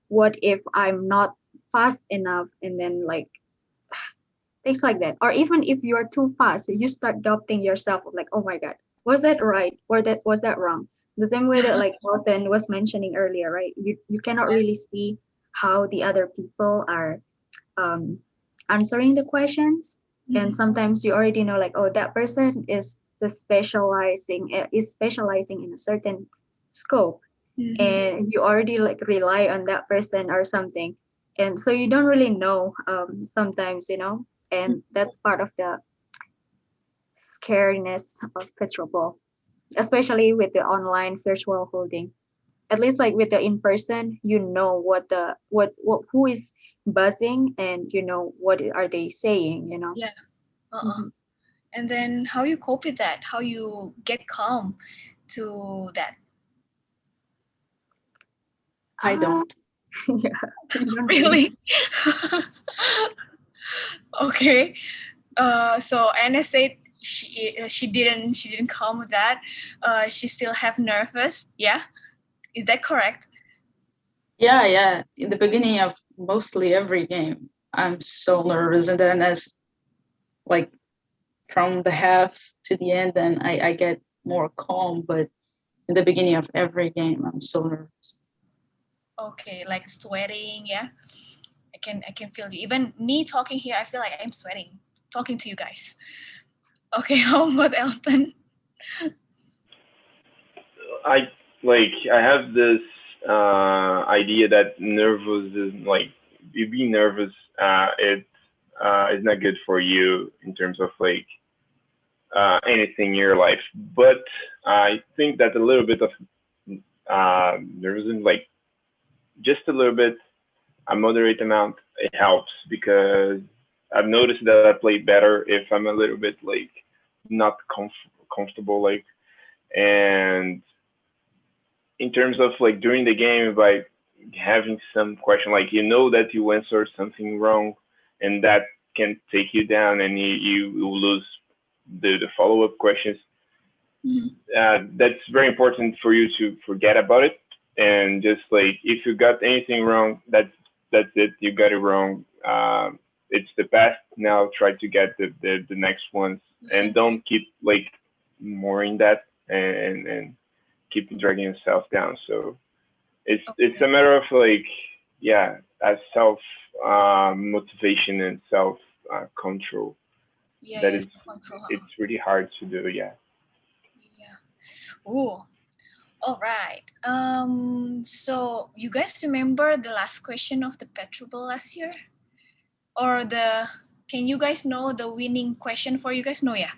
What if I'm not fast enough? And then things like that. Or even if you're too fast, you start doubting yourself of oh my God, was that right? Or was that wrong? The same way that Walton was mentioning earlier, right? You cannot really see how the other people are answering the questions. And sometimes you already know, like, oh, that person is specializing in a certain scope, and you already like rely on that person or something, and so you don't really know sometimes, and that's part of the scariness of Petrobowl, especially with the online virtual holding. At least like with the in person, you know what who is buzzing, and you know what are they saying, Yeah. And then how you cope with that? How you get calm to that? I don't. Yeah. Really? Okay. So Anna said she didn't calm with that. She still have nervous. Yeah. Is that correct? Yeah. In the beginning of mostly every game, I'm so nervous, and then as like from the half to the end, then I get more calm. But in the beginning of every game, I'm so nervous. Okay, like sweating. Yeah. I can feel you. Even me talking here, I feel like I'm sweating talking to you guys. Okay, how about Elton? I have this idea that nervous is like you being nervous. It is not good for you in terms of like anything in your life. But I think that a little bit of nervousness, like just a little bit, a moderate amount, it helps because I've noticed that I play better if I'm a little bit like not comfortable, like, and in terms of like during the game, by having some question, like that you answered something wrong, and that can take you down, and you lose the follow up questions. That's very important for you to forget about it, and just like if you got anything wrong, that's it. You got it wrong. It's the past. Now try to get the next ones, and don't keep like more in that, and keep dragging yourself down. So it's a matter of like a self motivation and self control. That is control. it's really hard to do. Yeah. Oh, all right. So you guys remember the last question of the Petrobowl last year, or can you guys know the winning question for you guys? No, yeah.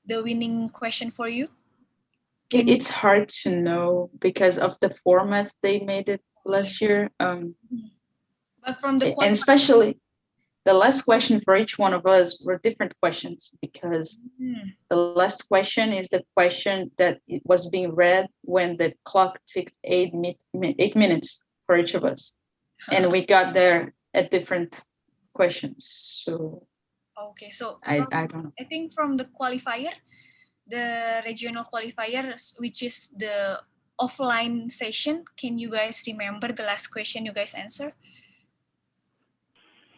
The winning question for you. It's hard to know because of the format they made it last year. But from the and especially the last question for each one of us were different questions, because the last question is the question that it was being read when the clock ticked 8 minutes for each of us, and we got there at different questions. So okay, so I don't know. I think from the qualifier, the regional qualifier, which is the offline session, can you guys remember the last question you guys answered?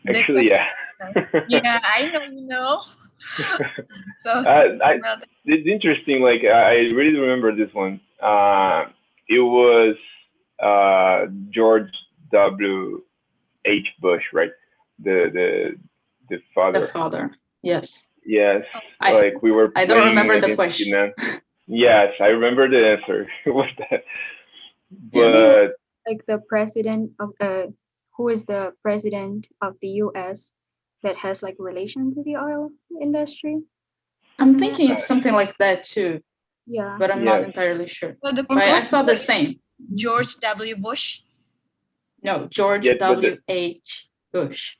Actually, yeah. Yeah, I know, you know. So it's interesting. Like I really remember this one. It was George W. H. Bush, right? The father. The father. Yes. Yes. Like we were. I don't remember the question. Yes, I remember the answer. Was that? But like the president of who is the president of the U.S. that has like relation to the oil industry? I'm thinking it's something like that too. Yeah, but I'm not entirely sure. But I thought the same. George W. Bush. No, George W. H. Bush.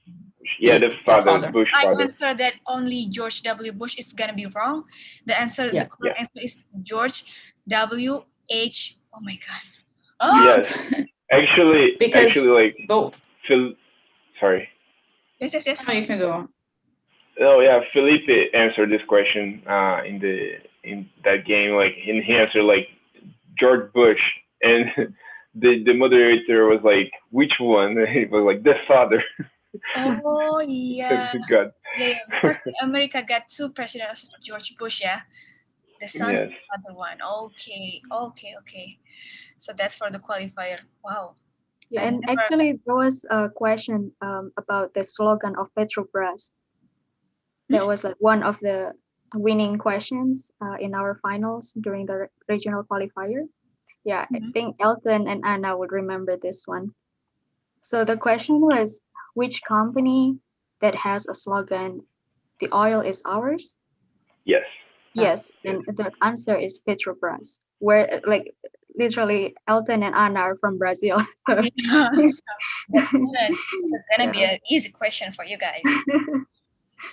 Yeah, the father. Bush I father. answer that only George W. Bush is gonna be wrong. The correct answer is George W. H. Oh my God. Oh. Yes, actually, like both. Sorry. Yes. No, you can go on. Oh yeah, Felipe answered this question in that game. Like, and he answered like George Bush, and the moderator was like, "Which one?" And he was like, "The father." Oh yeah. God. Yeah, because America got two presidents, George Bush, yeah. The son is the other one. Okay. So that's for the qualifier. Wow. Yeah, I and never- actually there was a question about the slogan of Petrobras. That was like one of the winning questions in our finals during the regional qualifier. Yeah, I Mhm. think Elton and Anna would remember this one. So the question was, which company that has a slogan, "The oil is ours"? Yes. Yes, and the answer is Petrobras. Where like literally Elton and Anna are from Brazil. So Yeah, so that's gonna be yeah. an easy question for you guys.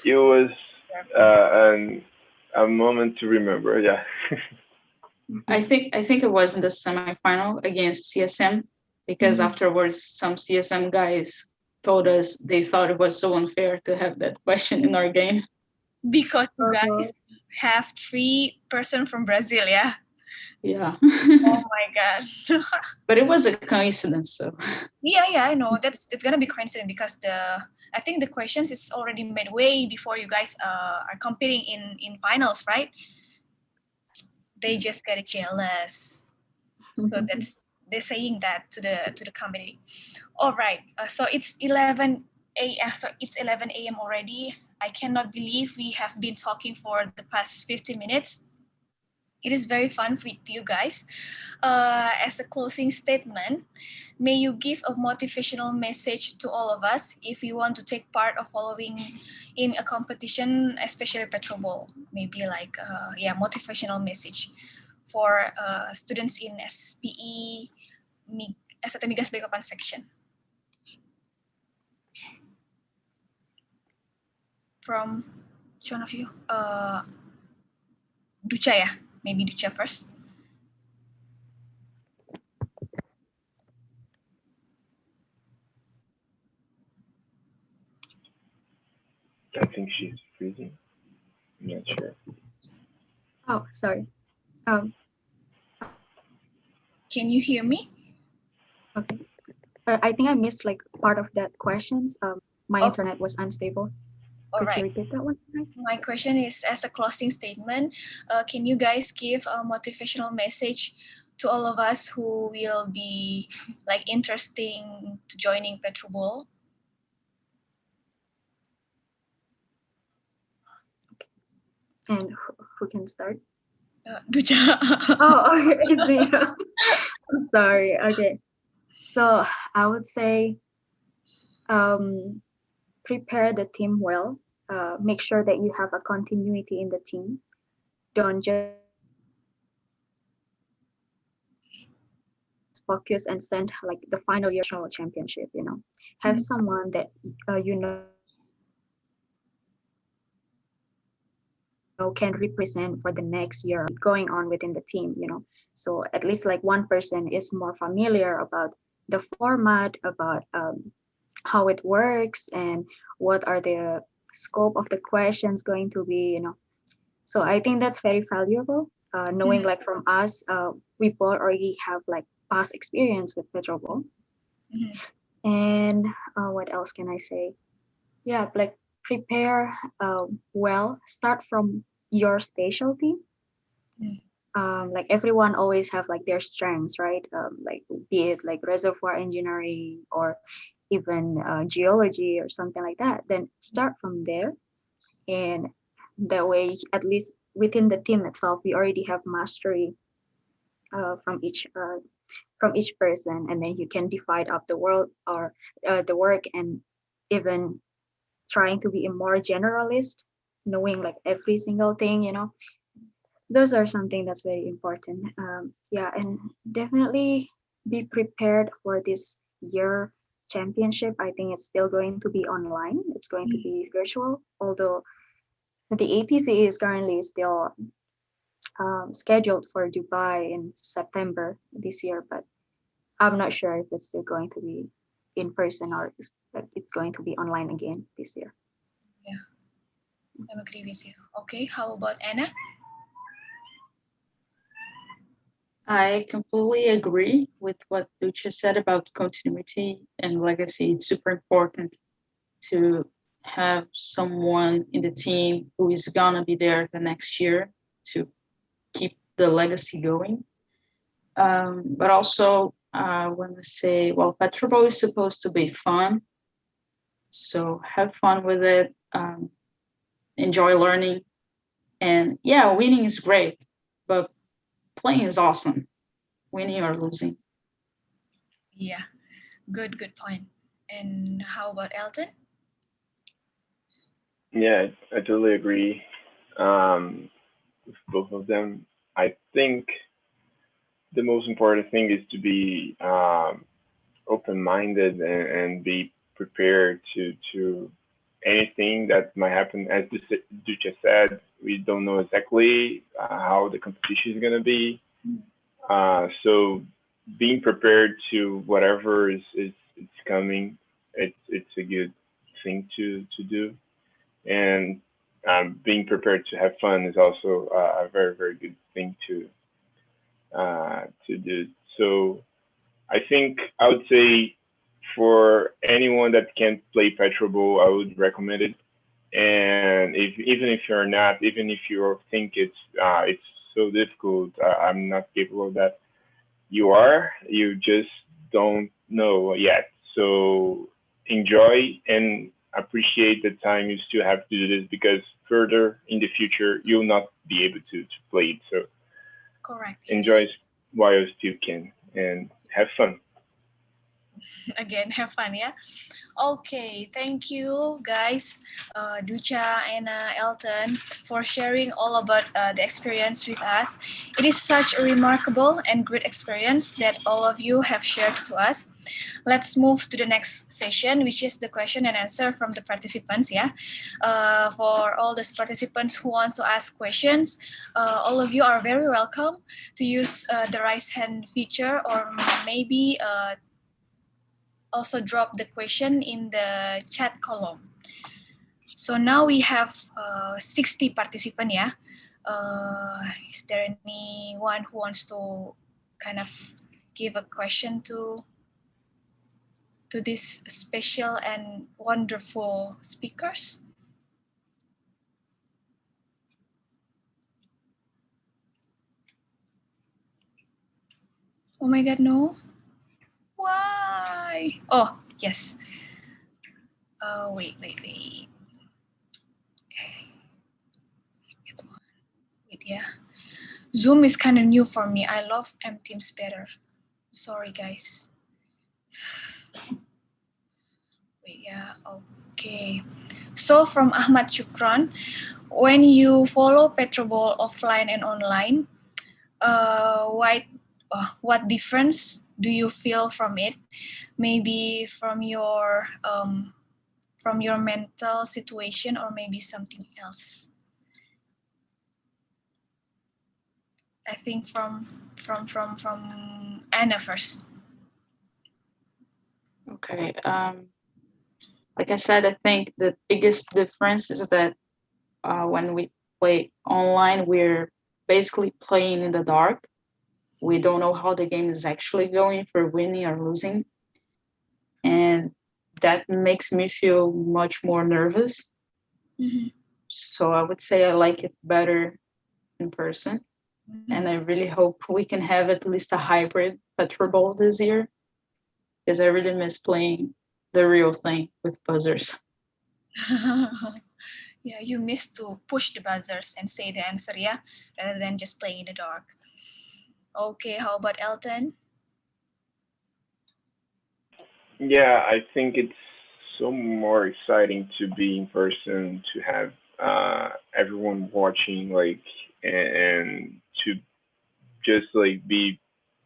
It was a moment to remember. Yeah. I think it was in the semifinal against CSM because Mhm. afterwards some CSM guys told us they thought it was so unfair to have that question in our game. Because you Uh-huh. guys have 3 person from Brazil, yeah. Yeah. Oh my god. But it was a coincidence, so Yeah, I know. That's gonna be coincident because I think the questions is already made way before you guys are competing in finals, right? They just get jealous. So they're saying that to the committee. All right. So it's 11 a.m. So it's 11 a.m. already. I cannot believe we have been talking for the past 50 minutes. It is very fun with you guys. As a closing statement, may you give a motivational message to all of us if we want to take part of following in a competition, especially Petrobowl. Maybe like motivational message for students in SPE, SAT Migas Balikpapan section. From which one of you? Ducha ya, maybe Ducha first. I think she's freezing. I'm not sure. Oh, sorry. Can you hear me? Okay. I think I missed like part of that questions. My Oh. internet was unstable. All Could right. you repeat that one? My question is, as a closing statement, can you guys give a motivational message to all of us who will be like interesting to joining Petrobowl? And who can start? Duja. Oh, okay. It's me. I'm sorry. Okay. So I would say prepare the team well. Make sure that you have a continuity in the team. Don't just focus and send like the final year national championship. Have someone that you know can represent for the next year going on within the team. So at least like one person is more familiar about the format, about how it works, and what are the scope of the questions going to be. So I think that's very valuable, knowing like from us, we both already have like past experience with Petrobowl. Mhm. And what else can I say? Yeah, like prepare well, start from your specialty. Like everyone always have like their strengths, right? Like be it like reservoir engineering or even geology or something like that. Then start from there, and that way, at least within the team itself, we already have mastery from each person, and then you can divide up the world or the work, and even trying to be a more generalist, knowing like every single thing. Those are something that's very important. Yeah, and definitely be prepared for this year championship. I think it's still going to be online. It's going to be virtual, although the ATC is currently still scheduled for Dubai in September this year, but I'm not sure if it's still going to be in person or it's going to be online again this year. I agree with you. Okay, how about Anna? I completely agree with what Lucia said about continuity and legacy. It's super important to have someone in the team who is gonna be there the next year to keep the legacy going. But also, I want to say, well, Petrobowl is supposed to be fun. So have fun with it. Enjoy learning. And yeah, winning is great, but playing is awesome. Winning or losing. Yeah, good point. And how about Elton? Yeah, I totally agree with both of them. I think the most important thing is to be open-minded and be prepared to anything that might happen. As Ducha said, we don't know exactly how the competition is going to be. So being prepared to whatever is coming, it's a good thing to do. And being prepared to have fun is also a very, very good thing to do. So I think I would say for anyone that can't play Petrobowl, I would recommend it. And if even if you're not, even if you think it's so difficult, I'm not capable of that. You are, you just don't know yet. So enjoy and appreciate the time you still have to do this because further in the future you'll not be able to play it. So Correct. enjoy Yes. while you still can and have fun. Again, have fun, yeah. Okay, thank you guys, Ducha and Elton, for sharing all about the experience with us. It is such a remarkable and great experience that all of you have shared to us. Let's move to the next session, which is the question and answer from the participants. Yeah, for all those participants who want to ask questions, all of you are very welcome to use the raise hand feature, or maybe also drop the question in the chat column. So now we have 60 participants, yeah. Is there anyone who wants to kind of give a question to these special and wonderful speakers? Oh my God, no. Why? Oh, yes. Wait. Okay. Wait, yeah. Zoom is kind of new for me. I love M-Teams better. Sorry, guys. Wait, yeah, okay. So from Ahmad Shukran, when you follow Petrobowl offline and online, what difference do you feel from it? Maybe from your mental situation, or maybe something else. I think from Anna first. Okay. Like I said, I think the biggest difference is that when we play online, we're basically playing in the dark. We don't know how the game is actually going, for winning or losing. And that makes me feel much more nervous. Mm-hmm. So I would say I like it better in person. Mm-hmm. And I really hope we can have at least a hybrid Petrobowl this year, because I really miss playing the real thing with buzzers. Yeah, you miss to push the buzzers and say the answer, yeah, rather than just playing in the dark. Okay, how about Elton? Yeah, I think it's so more exciting to be in person, to have everyone watching, like, and to just like be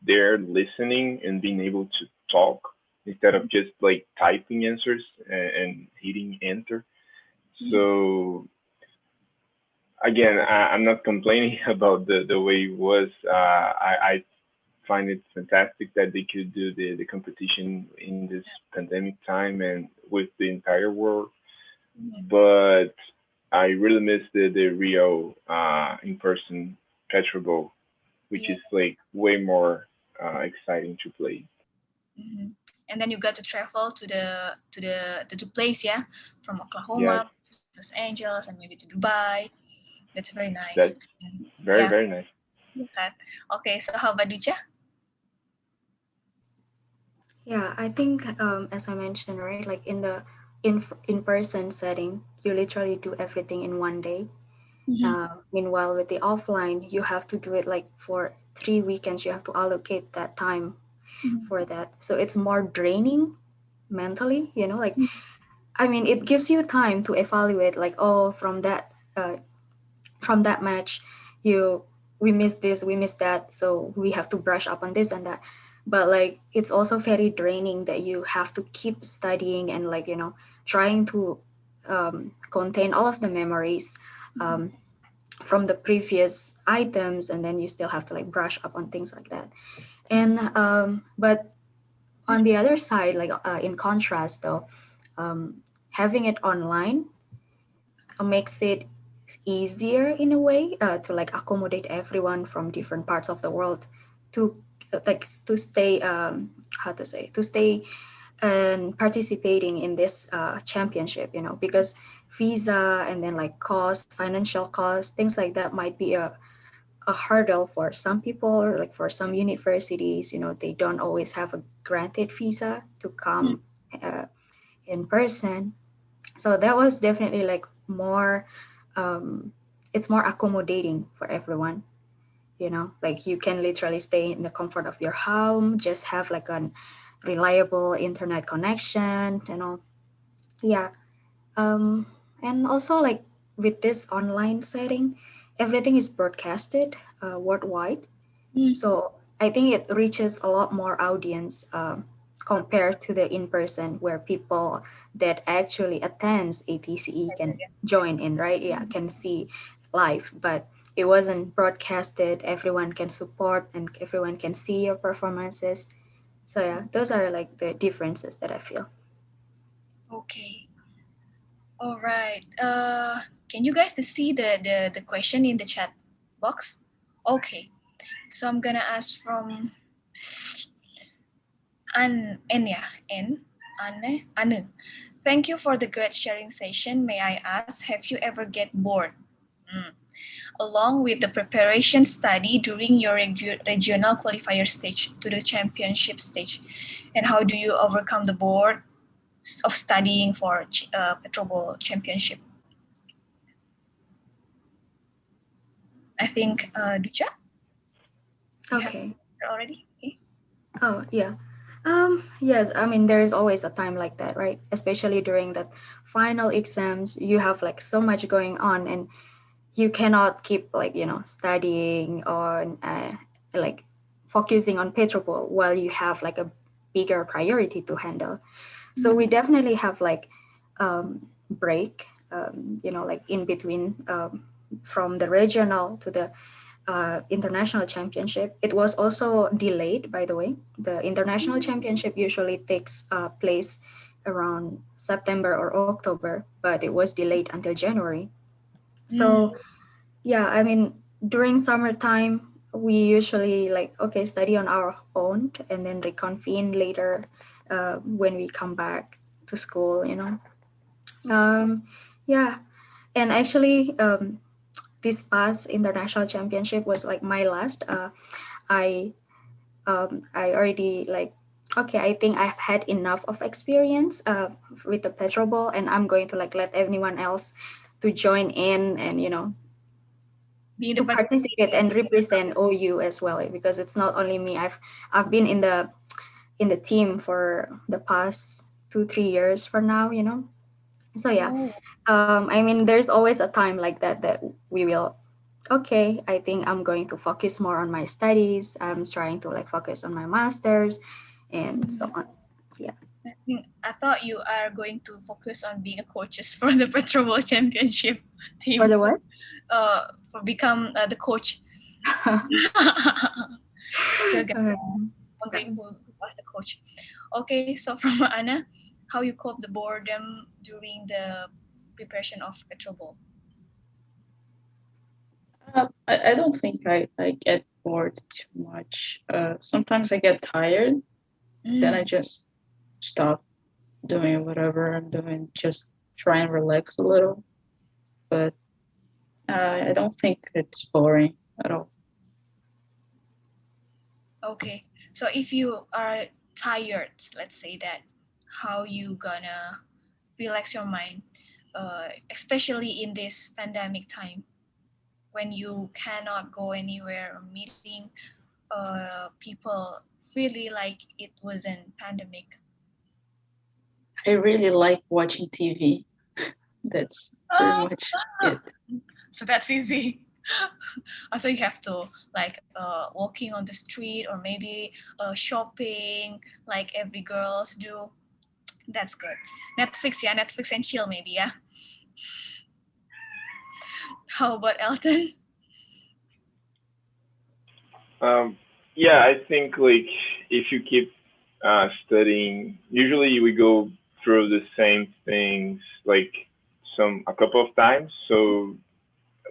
there listening and being able to talk instead of just like typing answers and hitting enter. So again, I'm not complaining about the way it was. I find it fantastic that they could do the competition in this pandemic time and with the entire world. But I really miss the real in-person Petrobowl, which is like way more exciting to play. Mm-hmm. And then you got to travel to the place, yeah, from Oklahoma, to Los Angeles, and maybe to Dubai. That's very nice. That's very nice. Okay, so how about Ducha? Yeah, I think as I mentioned, right, like in the in-person setting, you literally do everything in one day. Meanwhile, with the offline, you have to do it like for 3 weekends. You have to allocate that time for that. So it's more draining mentally, like, I mean, it gives you time to evaluate, like, oh, from that match, you we missed this, we missed that, so we have to brush up on this and that. But like, it's also very draining that you have to keep studying and, like, trying to contain all of the memories um, from the previous items, and then you still have to like brush up on things like that. And but on the other side, like in contrast though, having it online makes it easier in a way to like accommodate everyone from different parts of the world to to stay how to say to stay and participating in this championship, because visa and then like cost, financial cost, things like that might be a hurdle for some people, or like for some universities, they don't always have a granted visa to come uh, in person. So that was definitely like more it's more accommodating for everyone, like you can literally stay in the comfort of your home, just have like a reliable internet connection, yeah. And also, like, with this online setting, everything is broadcasted worldwide. So I think it reaches a lot more audience compared to the in-person, where people that actually attends ATCE can join in, right? Yeah, can see live, but it wasn't broadcasted. Everyone can support and everyone can see your performances. So yeah, those are like the differences that I feel. Okay. All right. Can you guys see the question in the chat box? Okay. So I'm gonna ask from Anya Anne. Thank you for the great sharing session. May I ask, have you ever get bored? Mm. Along with the preparation study during your regional qualifier stage to the championship stage, and how do you overcome the bored of studying for Petrobowl championship? I think Duja, you have Okay. already. Okay. Oh, yeah. Yes, I mean, there's always a time like that, right? Especially during the final exams, you have like so much going on, and you cannot keep like, studying or like focusing on Petrobowl while you have like a bigger priority to handle. So we definitely have like break, like in between from the regional to the international championship. It was also delayed, by the way. The international championship usually takes place around September or October, but it was delayed until January. So yeah, I mean, during summertime, we usually like, okay, study on our own and then reconvene later when we come back to school. Yeah, and actually, this past international championship was like my last. I I already like, okay, I think I've had enough of experience with the Petrobowl, and I'm going to like let everyone else to join in and to participate and represent OU as well, because it's not only me. I've been in the team for the past 2-3 years for now. So yeah, I mean, there's always a time like that we will, okay, I think I'm going to focus more on my studies. I'm trying to like focus on my masters and so on. Yeah. I thought you are going to focus on being a coaches for the Petrobowl championship team. For the what? For become the coach. Still wondering who was the coach. Okay, so from Anna, how you cope the boredom during the preparation of Petrobowl? I don't think I get bored too much. Sometimes I get tired, then I just stop doing whatever I'm doing, just try and relax a little. But I don't think it's boring at all. Okay, so if you are tired, let's say that, how you gonna relax your mind, especially in this pandemic time when you cannot go anywhere or meeting people freely like it wasn't pandemic? I really like watching TV. That's pretty much it. So that's easy. Also, you have to like walking on the street or maybe shopping like every girls do. That's good. Netflix, yeah, Netflix and chill maybe, yeah. How about Elton? Yeah, I think like if you keep studying, usually we go through the same things like a couple of times. So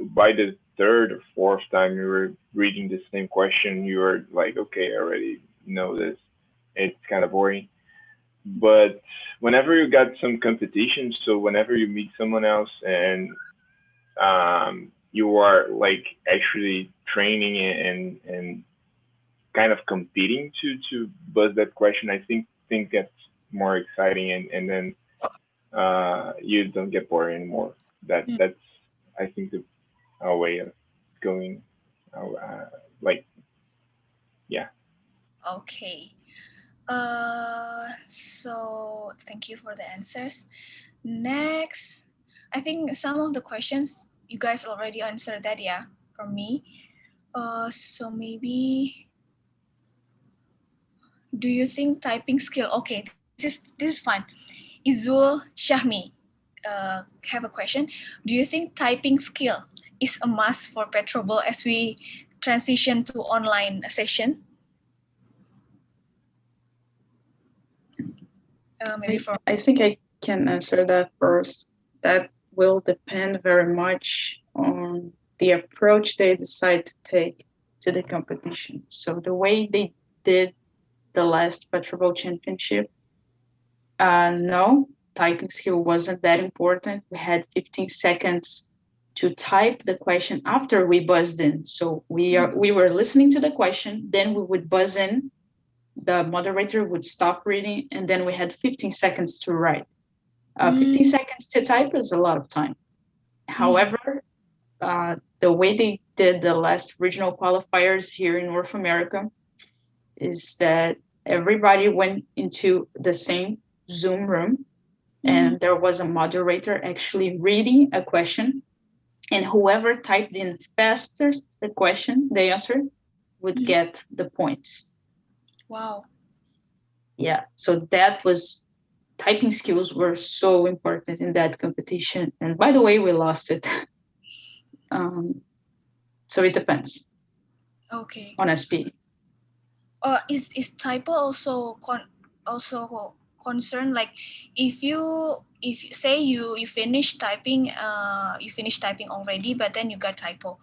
by the third or fourth time you were reading the same question, you were like, okay, I already know this. It's kind of boring. But whenever you got some competition, so whenever you meet someone else and you are like actually training and kind of competing to buzz that question, I think that's more exciting, and then you don't get bored anymore. That's I think a way of going, like yeah. Okay. So thank you for the answers. Next, I think some of the questions you guys already answered that, yeah, from me. So maybe, do you think typing skill? Okay, this is fun. Izul Shahmi have a question. Do you think typing skill is a must for Petrobowl as we transition to online session? Maybe for I think I can answer that first. That will depend very much on the approach they decide to take to the competition. So the way they did the last Petrobowl Championship, no, typing skill wasn't that important. We had 15 seconds to type the question after we buzzed in. So we were listening to the question, then we would buzz in, the moderator would stop reading, and then we had 15 seconds to write. 15 seconds to type is a lot of time. However, the way they did the last regional qualifiers here in North America is that everybody went into the same Zoom room, and there was a moderator actually reading a question, and whoever typed in fastest the question, the answer, would get the points. Wow. Yeah, so that was, typing skills were so important in that competition. And by the way, we lost it. So it depends. Okay. On SPE. Is typo also concerned, like if you say you finish typing already, but then you got typo,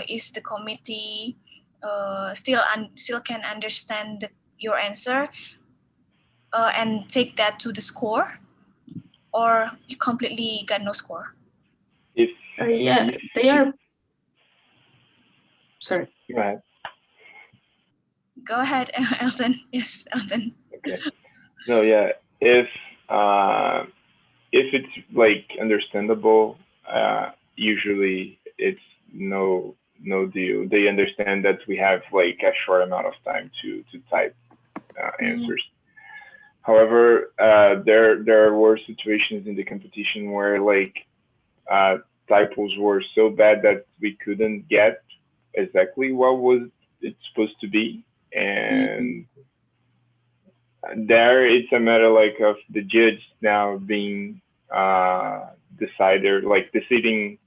is the committee still can understand your answer and take that to the score, or you completely got no score? If yeah, they are. Sorry. Go ahead. Go ahead, Elton. Yes, Elton. Okay. No, yeah. If it's like understandable, usually it's no deal. They understand that we have like a short amount of time to type answers. However, there were situations in the competition where like typos were so bad that we couldn't get exactly what was it supposed to be, and there it's a matter like of the judge now being deciding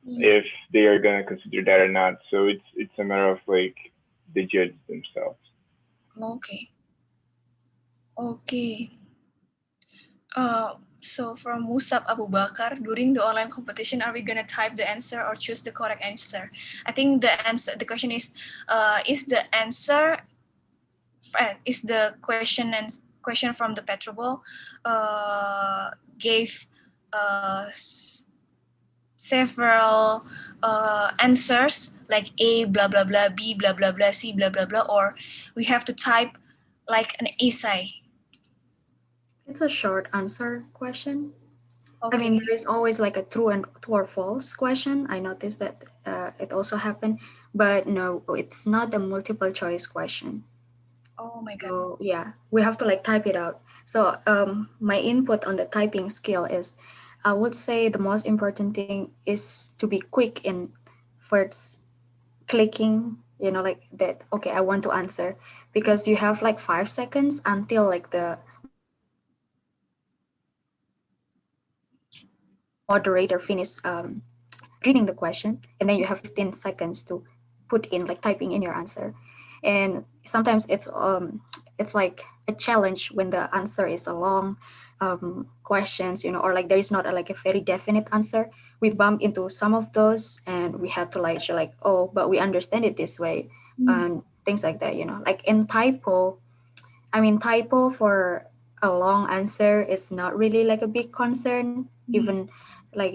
if they are gonna consider that or not. So it's a matter of like the judge themselves. Okay. So from Musab Abu Bakar, during the online competition, are we gonna type the answer or choose the correct answer? I think the question is the answer, is the question from the Petrobowl gave several answers like A blah blah blah, B blah blah blah, C blah blah blah, or we have to type like an essay? It's a short answer question. Okay. I mean, there's always like a true or false question. I noticed that it also happened, but no, it's not a multiple choice question. Oh my god. So yeah, we have to like type it out. So my input on the typing skill is, I would say the most important thing is to be quick in first clicking, like that. Okay, I want to answer, because you have like 5 seconds until like the moderator finish reading the question, and then you have 15 seconds to put in like typing in your answer. And sometimes it's like a challenge when the answer is a long questions, or like there is not like a very definite answer. We bump into some of those, and we have to like show like, oh, but we understand it this way, and things like that. Like in typo, I mean, typo for a long answer is not really like a big concern. Even like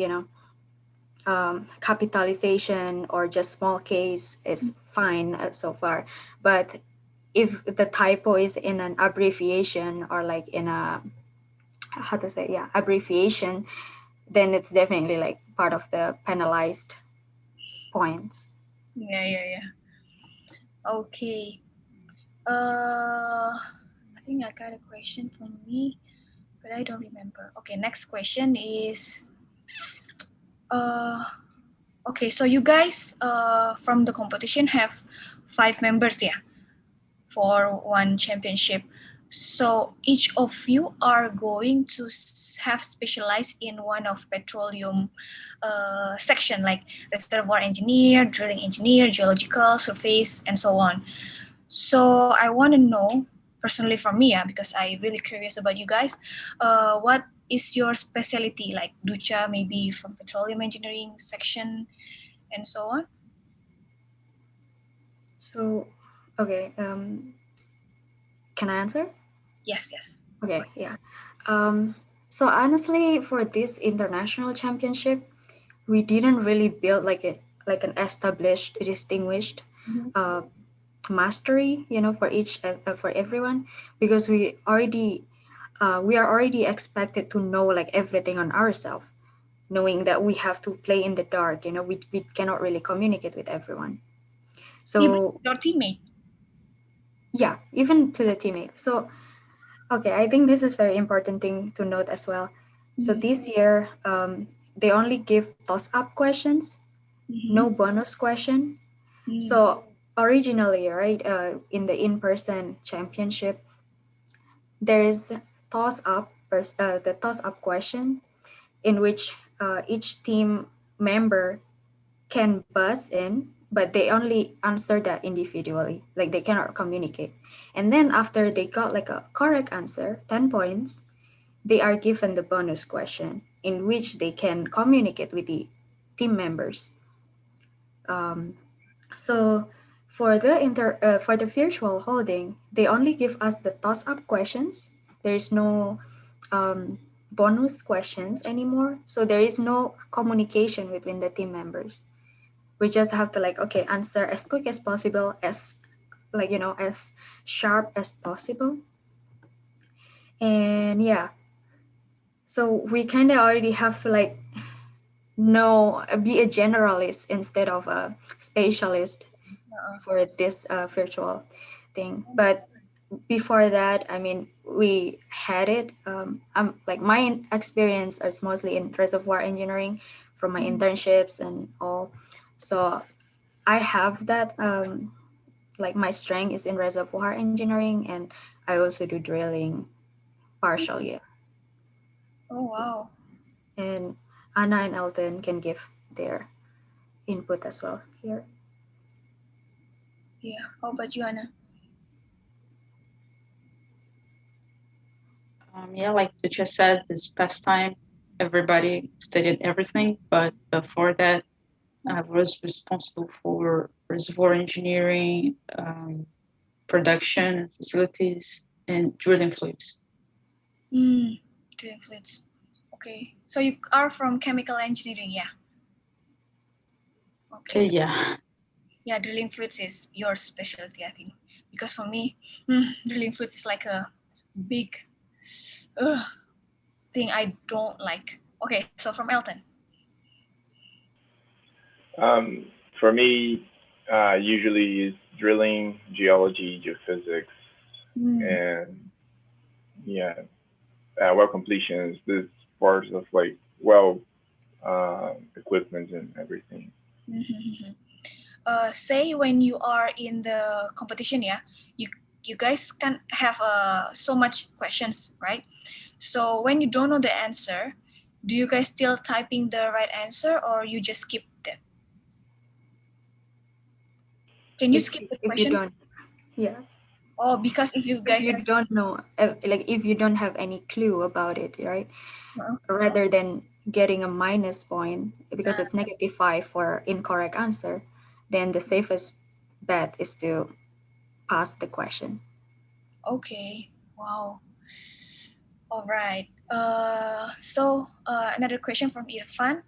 capitalization or just small case is fine so far. But if the typo is in an abbreviation or like in a, how to say, yeah, abbreviation, then it's definitely like part of the penalized points. Yeah. Okay. I think I got a question for me, but I don't remember. Okay, next question is okay, so you guys from the competition have 5 members, yeah, for one championship. So each of you are going to have specialized in one of petroleum section, like reservoir engineer, drilling engineer, geological, surveys, and so on. So I want to know personally from me, yeah, because I really curious about you guys. What is your specialty? Like Ducha, maybe from petroleum engineering section, and so on. So, okay, can I answer? Yes. Okay, yeah. So honestly, for this international championship, we didn't really build like an established, distinguished mastery, for each for everyone, because we are already expected to know like everything on ourselves, knowing that we have to play in the dark. We cannot really communicate with everyone. So Your teammate. yeah, even to the teammate. So okay, I think this is very important thing to note as well. So this year, they only give toss-up questions, no bonus question. So originally, right, in the in-person championship, there is the toss-up question in which each team member can buzz in, but they only answer that individually, like they cannot communicate. And then after they got like a correct answer, 10 points, they are given the bonus question in which they can communicate with the team members. So for the virtual holding, they only give us the toss-up questions. There is no bonus questions anymore. So there is no communication between the team members. We just have to like, okay, answer as quick as possible, as like, as sharp as possible. And yeah, so we kind of already have to like be a generalist instead of a specialist for this virtual thing. But before that, I mean, we had it. I'm like, my experience is mostly in reservoir engineering from my internships and all. So I have that. Like my strength is in reservoir engineering, and I also do drilling partially. Oh wow. And Anna and Elton can give their input as well here. Yeah. How about you, Anna? Yeah, like you just said, this past time, everybody studied everything. But before that, I was responsible for reservoir engineering, production, facilities, and drilling fluids. Drilling fluids. Okay. So you are from chemical engineering, yeah? Okay. So, Yeah. yeah, drilling fluids is your specialty, I think. Because for me, drilling fluids is like a big thing I don't like. Okay, so from Elton. For me, usually is drilling, geology, geophysics, and yeah, well completions. This parts of like well equipment and everything. Say when you are in the competition, yeah, you guys can have so much questions, right? So when you don't know the answer, do you guys still typing the right answer or you just skip that? Can you skip the question? If you don't, yeah. Oh, because if you guys If you don't know, like if you don't have any clue about it, right? Rather than getting a minus point because it's -5 for incorrect answer, then the safest bet is to pass the question. Okay. Wow. All right. So another question from Irfan.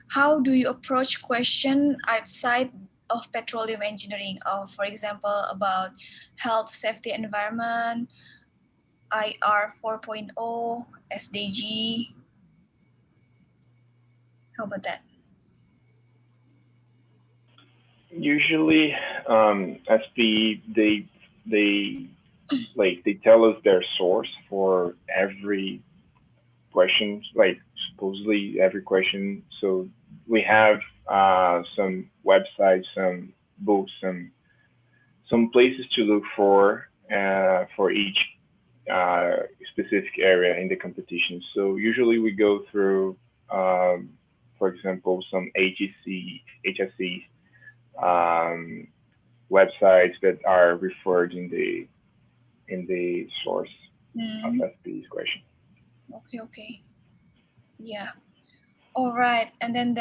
How do you approach question outside of petroleum engineering? For example, about health, safety, environment, IR 4.0, SDG. How about that? Usually, SPE they tell us their source for every question, like supposedly every question. So we have some websites, some books, some places to look for each specific area in the competition. So usually we go through, for example, some HSC websites that are referred in the source of SPE's question. Okay. Yeah. All right. And then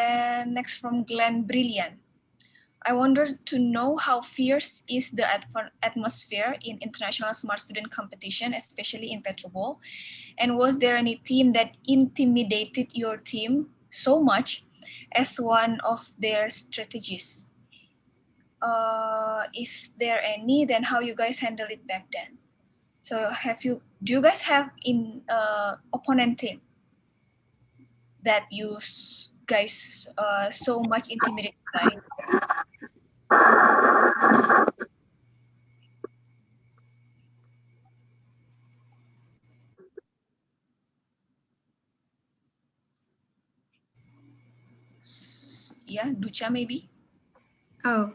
next from Glenn Brilliant. I wanted to know how fierce is the atmosphere in international smart student competition, especially in Petrobowl, and was there any team that intimidated your team so much as one of their strategies? If there any, then how you guys handle it back then? So do you guys have in opponent team that you guys so much intimidated by? Yeah, Ducha maybe. Oh,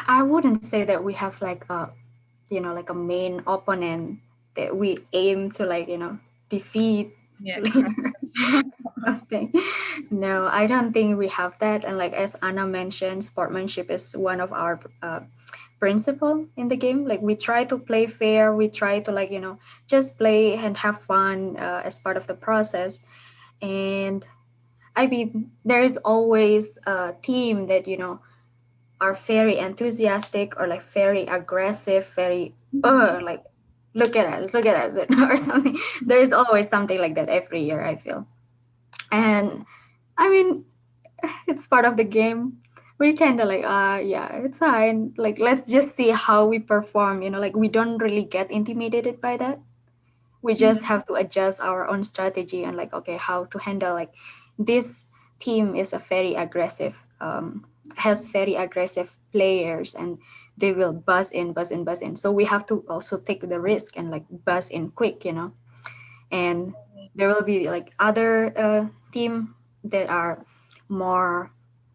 I wouldn't say that we have like a, like a main opponent that we aim to defeat. Yeah. Something. No, I don't think we have that. And like as Anna mentioned, sportsmanship is one of our principle in the game. Like we try to play fair. We try to just play and have fun as part of the process. And I mean, there is always a team that are very enthusiastic or like very aggressive, very like look at us or something. There is always something like that every year, I feel. And I mean, it's part of the game. We kind of like, yeah, it's fine. Like, let's just see how we perform. Like we don't really get intimidated by that. We just have to adjust our own strategy and like, okay, how to handle like this team is a very aggressive, has very aggressive players and they will buzz in. So we have to also take the risk and like buzz in quick, and there will be like other team that are more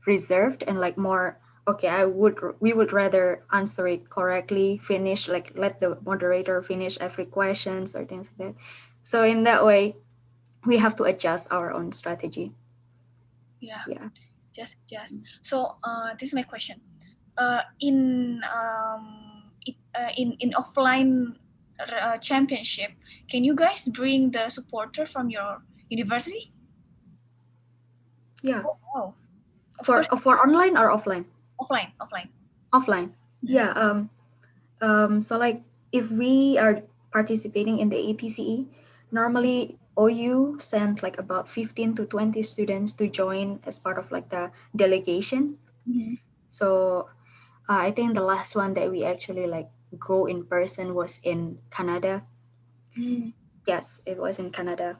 reserved and like more okay, we would rather answer it correctly, finish like let the moderator finish every questions or things like that. So in that way we have to adjust our own strategy. Yeah. Just so this is my question. In offline championship, can you guys bring the supporter from your university? Yeah. Oh, wow. For online or offline? Offline. Yeah. So like if we are participating in the APCE, normally OU sent like about 15 to 20 students to join as part of like the delegation. Mhm. So I think the last one that we actually like go in person was in Canada. Mm. Yes, it was in Canada.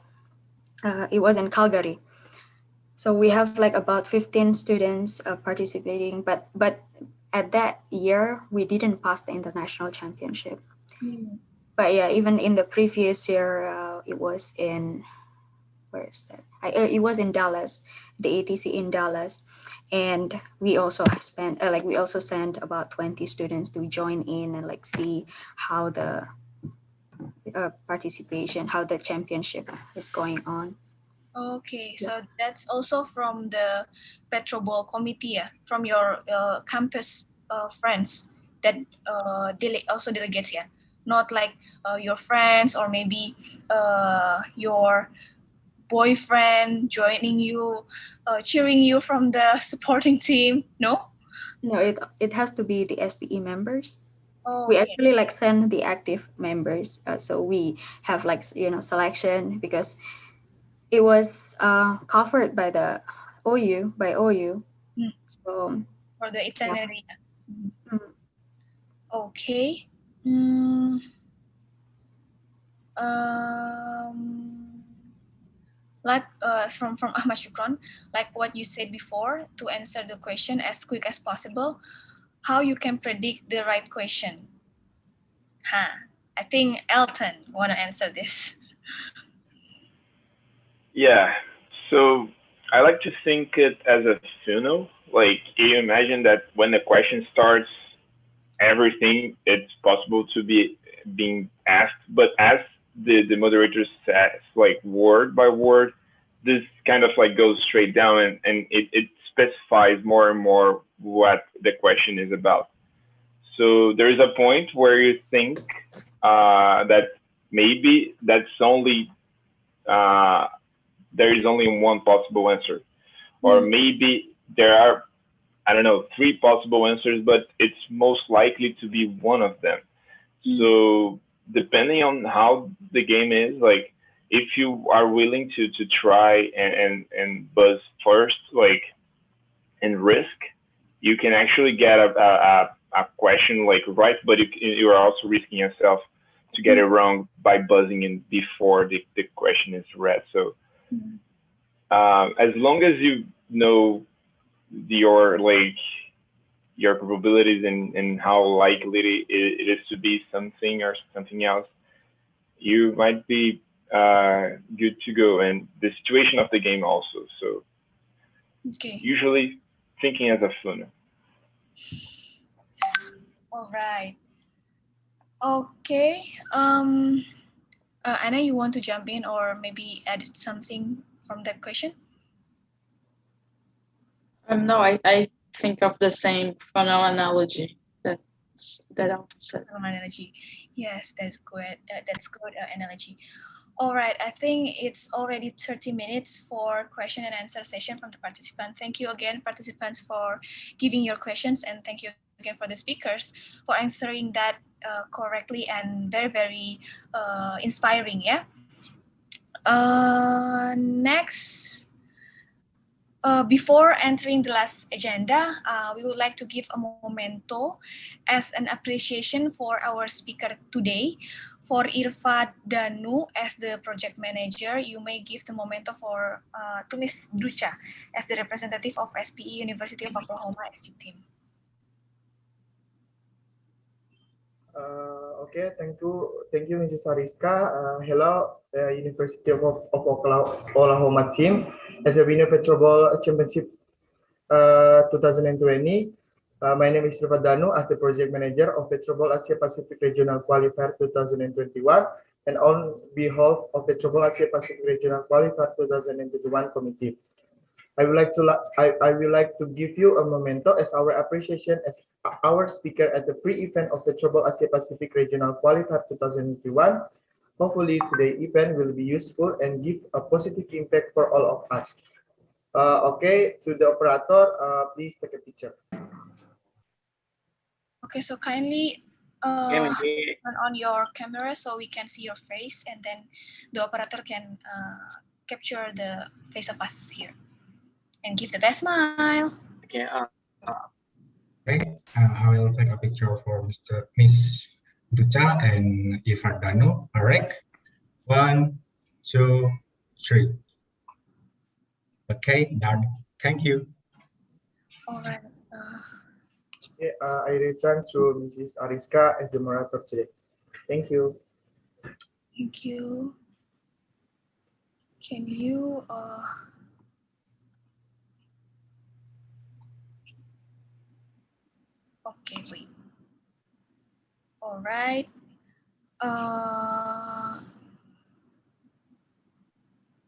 It was in Calgary. So we have like about 15 students participating, but at that year we didn't pass the international championship. Mm. But yeah, even in the previous year, it was in where is that? It was in Dallas, the ATC in Dallas, and we also spent like we also sent about 20 students to join in and like see how the participation, how the championship is going on. Okay, Yeah. so that's also from the Petrobowl committee, yeah? From your campus friends that also delegates, yeah? Not like your friends or maybe your boyfriend joining you, cheering you from the supporting team, no? No, it has to be the SPE members. We Okay. actually like send the active members, so we have like selection because it was covered by the OU. Mm. So For the yeah. itinerary. Mm. Mm. Okay. Mm, um, like from Ahmad Shukron, like what you said before, to answer the question as quick as possible, how you can predict the right question? I think Elton want to answer this. Yeah. So I like to think it as a funnel. Like you imagine that when the question starts, everything it's possible to be being asked, but as the moderator says, like word by word, this kind of like goes straight down and it specifies more and more what the question is about. So there is a point where you think that maybe that's only uh, there is only one possible answer, or Mm. maybe there are, I don't know, three possible answers, but it's most likely to be one of them. Mm. So depending on how the game is, like if you are willing to try and buzz first, like and risk, you can actually get a question like right, but you are also risking yourself to get it Mm. wrong by buzzing in before the question is read. So Mm. as long as you know your like your probabilities and how likely it is to be something or something else, you might be good to go. And the situation of the game also. So Okay. usually thinking as a funnel. All right. Okay. Anna, you want to jump in or maybe add something from that question? No, I think of the same funnel analogy that I said. Analogy. Yes, that's good. That's good analogy. All right, I think it's already 30 minutes for question and answer session from the participant. Thank you again, participants, for giving your questions, and thank you again for the speakers for answering that correctly and very, very inspiring. Yeah. Next. Before entering the last agenda, we would like to give a memento as an appreciation for our speaker today. For Irfa Danu as the project manager, you may give the memento to Ms. Ducha as the representative of SPE University of Oklahoma SG team. Okay, thank you, Mrs. Ariska. Hello, University of Oklahoma team. As a winner Petrobowl Championship 2020, my name is Irfan Danu as the project manager of Petrobowl Asia Pacific Regional Qualifier 2021, and on behalf of Petrobowl Asia Pacific Regional Qualifier 2021 committee. I would like to give you a memento as our appreciation as our speaker at the pre-event of the Petrobowl Asia Pacific Regional Qualifier 2021. Hopefully today's event will be useful and give a positive impact for all of us. Okay, to the operator, please take a picture. Okay, so kindly. Okay, maybe turn on your camera so we can see your face, and then the operator can capture the face of us here. And give the best smile. Okay. Okay, I will take a picture for Miss Ducha and Ifardano. All right. 1, 2, 3. Okay, done. Thank you. All right. Okay, I return to Mrs. Ariska as the moderator today. Thank you. Thank you. Can you okay, wait. All right.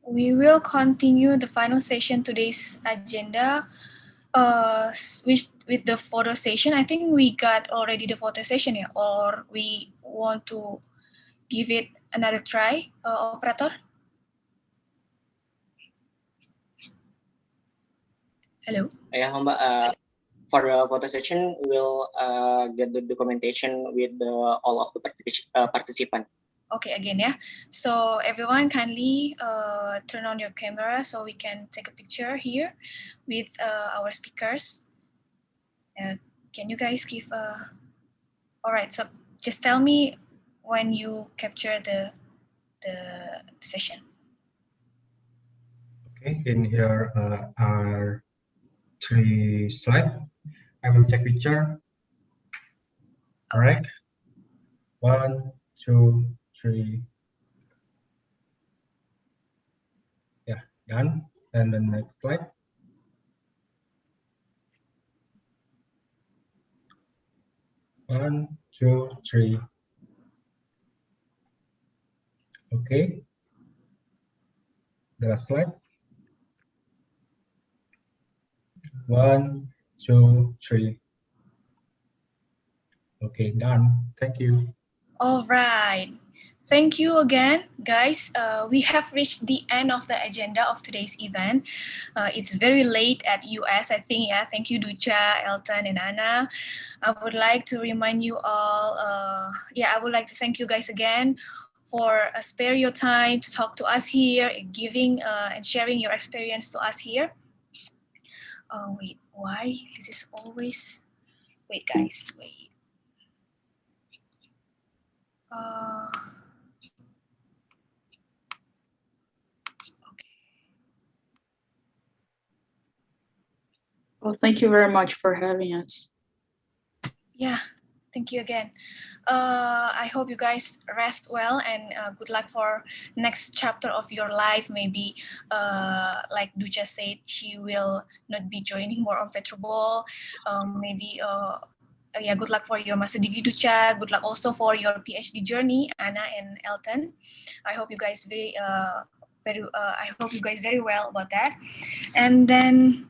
We will continue the final session today's agenda with the photo session. I think we got already the photo session, yeah, or we want to give it another try, operator? Hello? Yeah, Mbak. For the photo session, we'll get the documentation with all of the participants. Okay, again, yeah. So everyone kindly turn on your camera so we can take a picture here with our speakers. Can you guys give all right, so just tell me when you capture the session. Okay, in here are 3 slides. I will take picture. All right. 1, 2, 3. Yeah, done. And the next slide. One, 2, 3. Okay. The last slide. 1, 2, 3. Okay, done. Thank you. All right. Thank you again, guys. We have reached the end of the agenda of today's event. It's very late at US, I think. Yeah. Thank you, Ducha, Elton, and Anna. I would like to remind you all. I would like to thank you guys again for spare your time to talk to us here, giving and sharing your experience to us here. Wait, why this is always? Wait, guys, wait. Well, thank you very much for having us. Yeah, thank you again. I hope you guys rest well, and good luck for next chapter of your life. Maybe like Ducha said, she will not be joining more on Petrobowl. Maybe yeah, good luck for your master degree, Ducha. Good luck also for your PhD journey, Anna and Elton. I hope you guys I hope you guys very well about that. And then,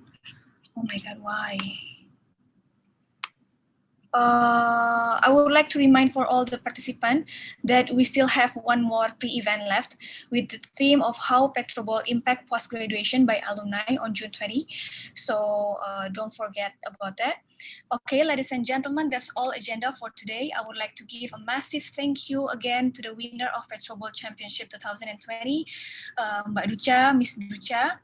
oh my God, why? I would like to remind for all the participants that we still have one more pre-event left with the theme of how Petrobowl impact post-graduation by alumni on June 20. So don't forget about that. Okay, ladies and gentlemen, that's all agenda for today. I would like to give a massive thank you again to the winner of Petrobowl Championship 2020, Mbak Ducha, Miss Ducha,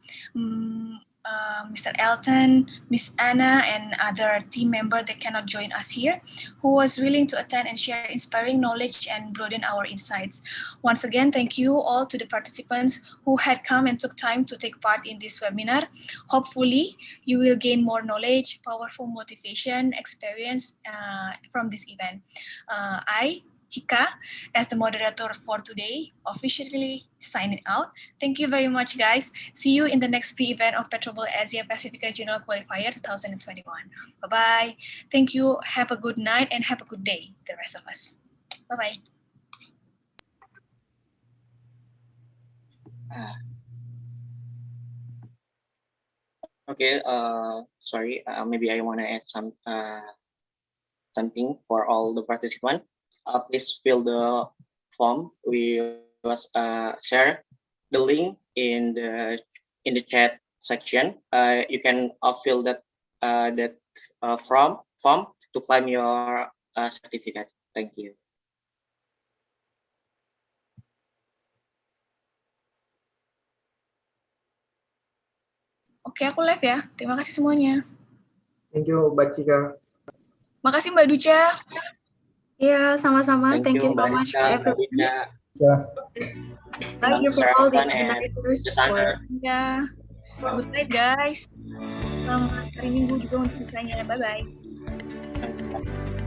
Mr. Elton, Miss Anna, and other team member that cannot join us here, who was willing to attend and share inspiring knowledge and broaden our insights. Once again, thank you all to the participants who had come and took time to take part in this webinar. Hopefully, you will gain more knowledge, powerful motivation, experience from this event. I, Chika, as the moderator for today, officially signing out. Thank you very much, guys. See you in the next pre-event of Petrobowl Asia Pacific Regional Qualifier 2021. Bye-bye. Thank you. Have a good night and have a good day, the rest of us. Bye-bye. Okay. Sorry. Maybe I want to add something for all the participants. Please fill the form. We will share the link in the chat section. You can fill that form to claim your certificate. Thank you. Oke, aku live ya. Terima kasih semuanya. Thank you, Mbak Cika. Makasih Mbak Duca. Yeah, sama-sama. Thank you so Mbak much Rika, for Mbak everyone. Dika, Thank you for Mr. all the Alvan, and organizers Mr. Sander. Ya, good night guys. Selamat hari Minggu juga untuk sisanya. Bye-bye.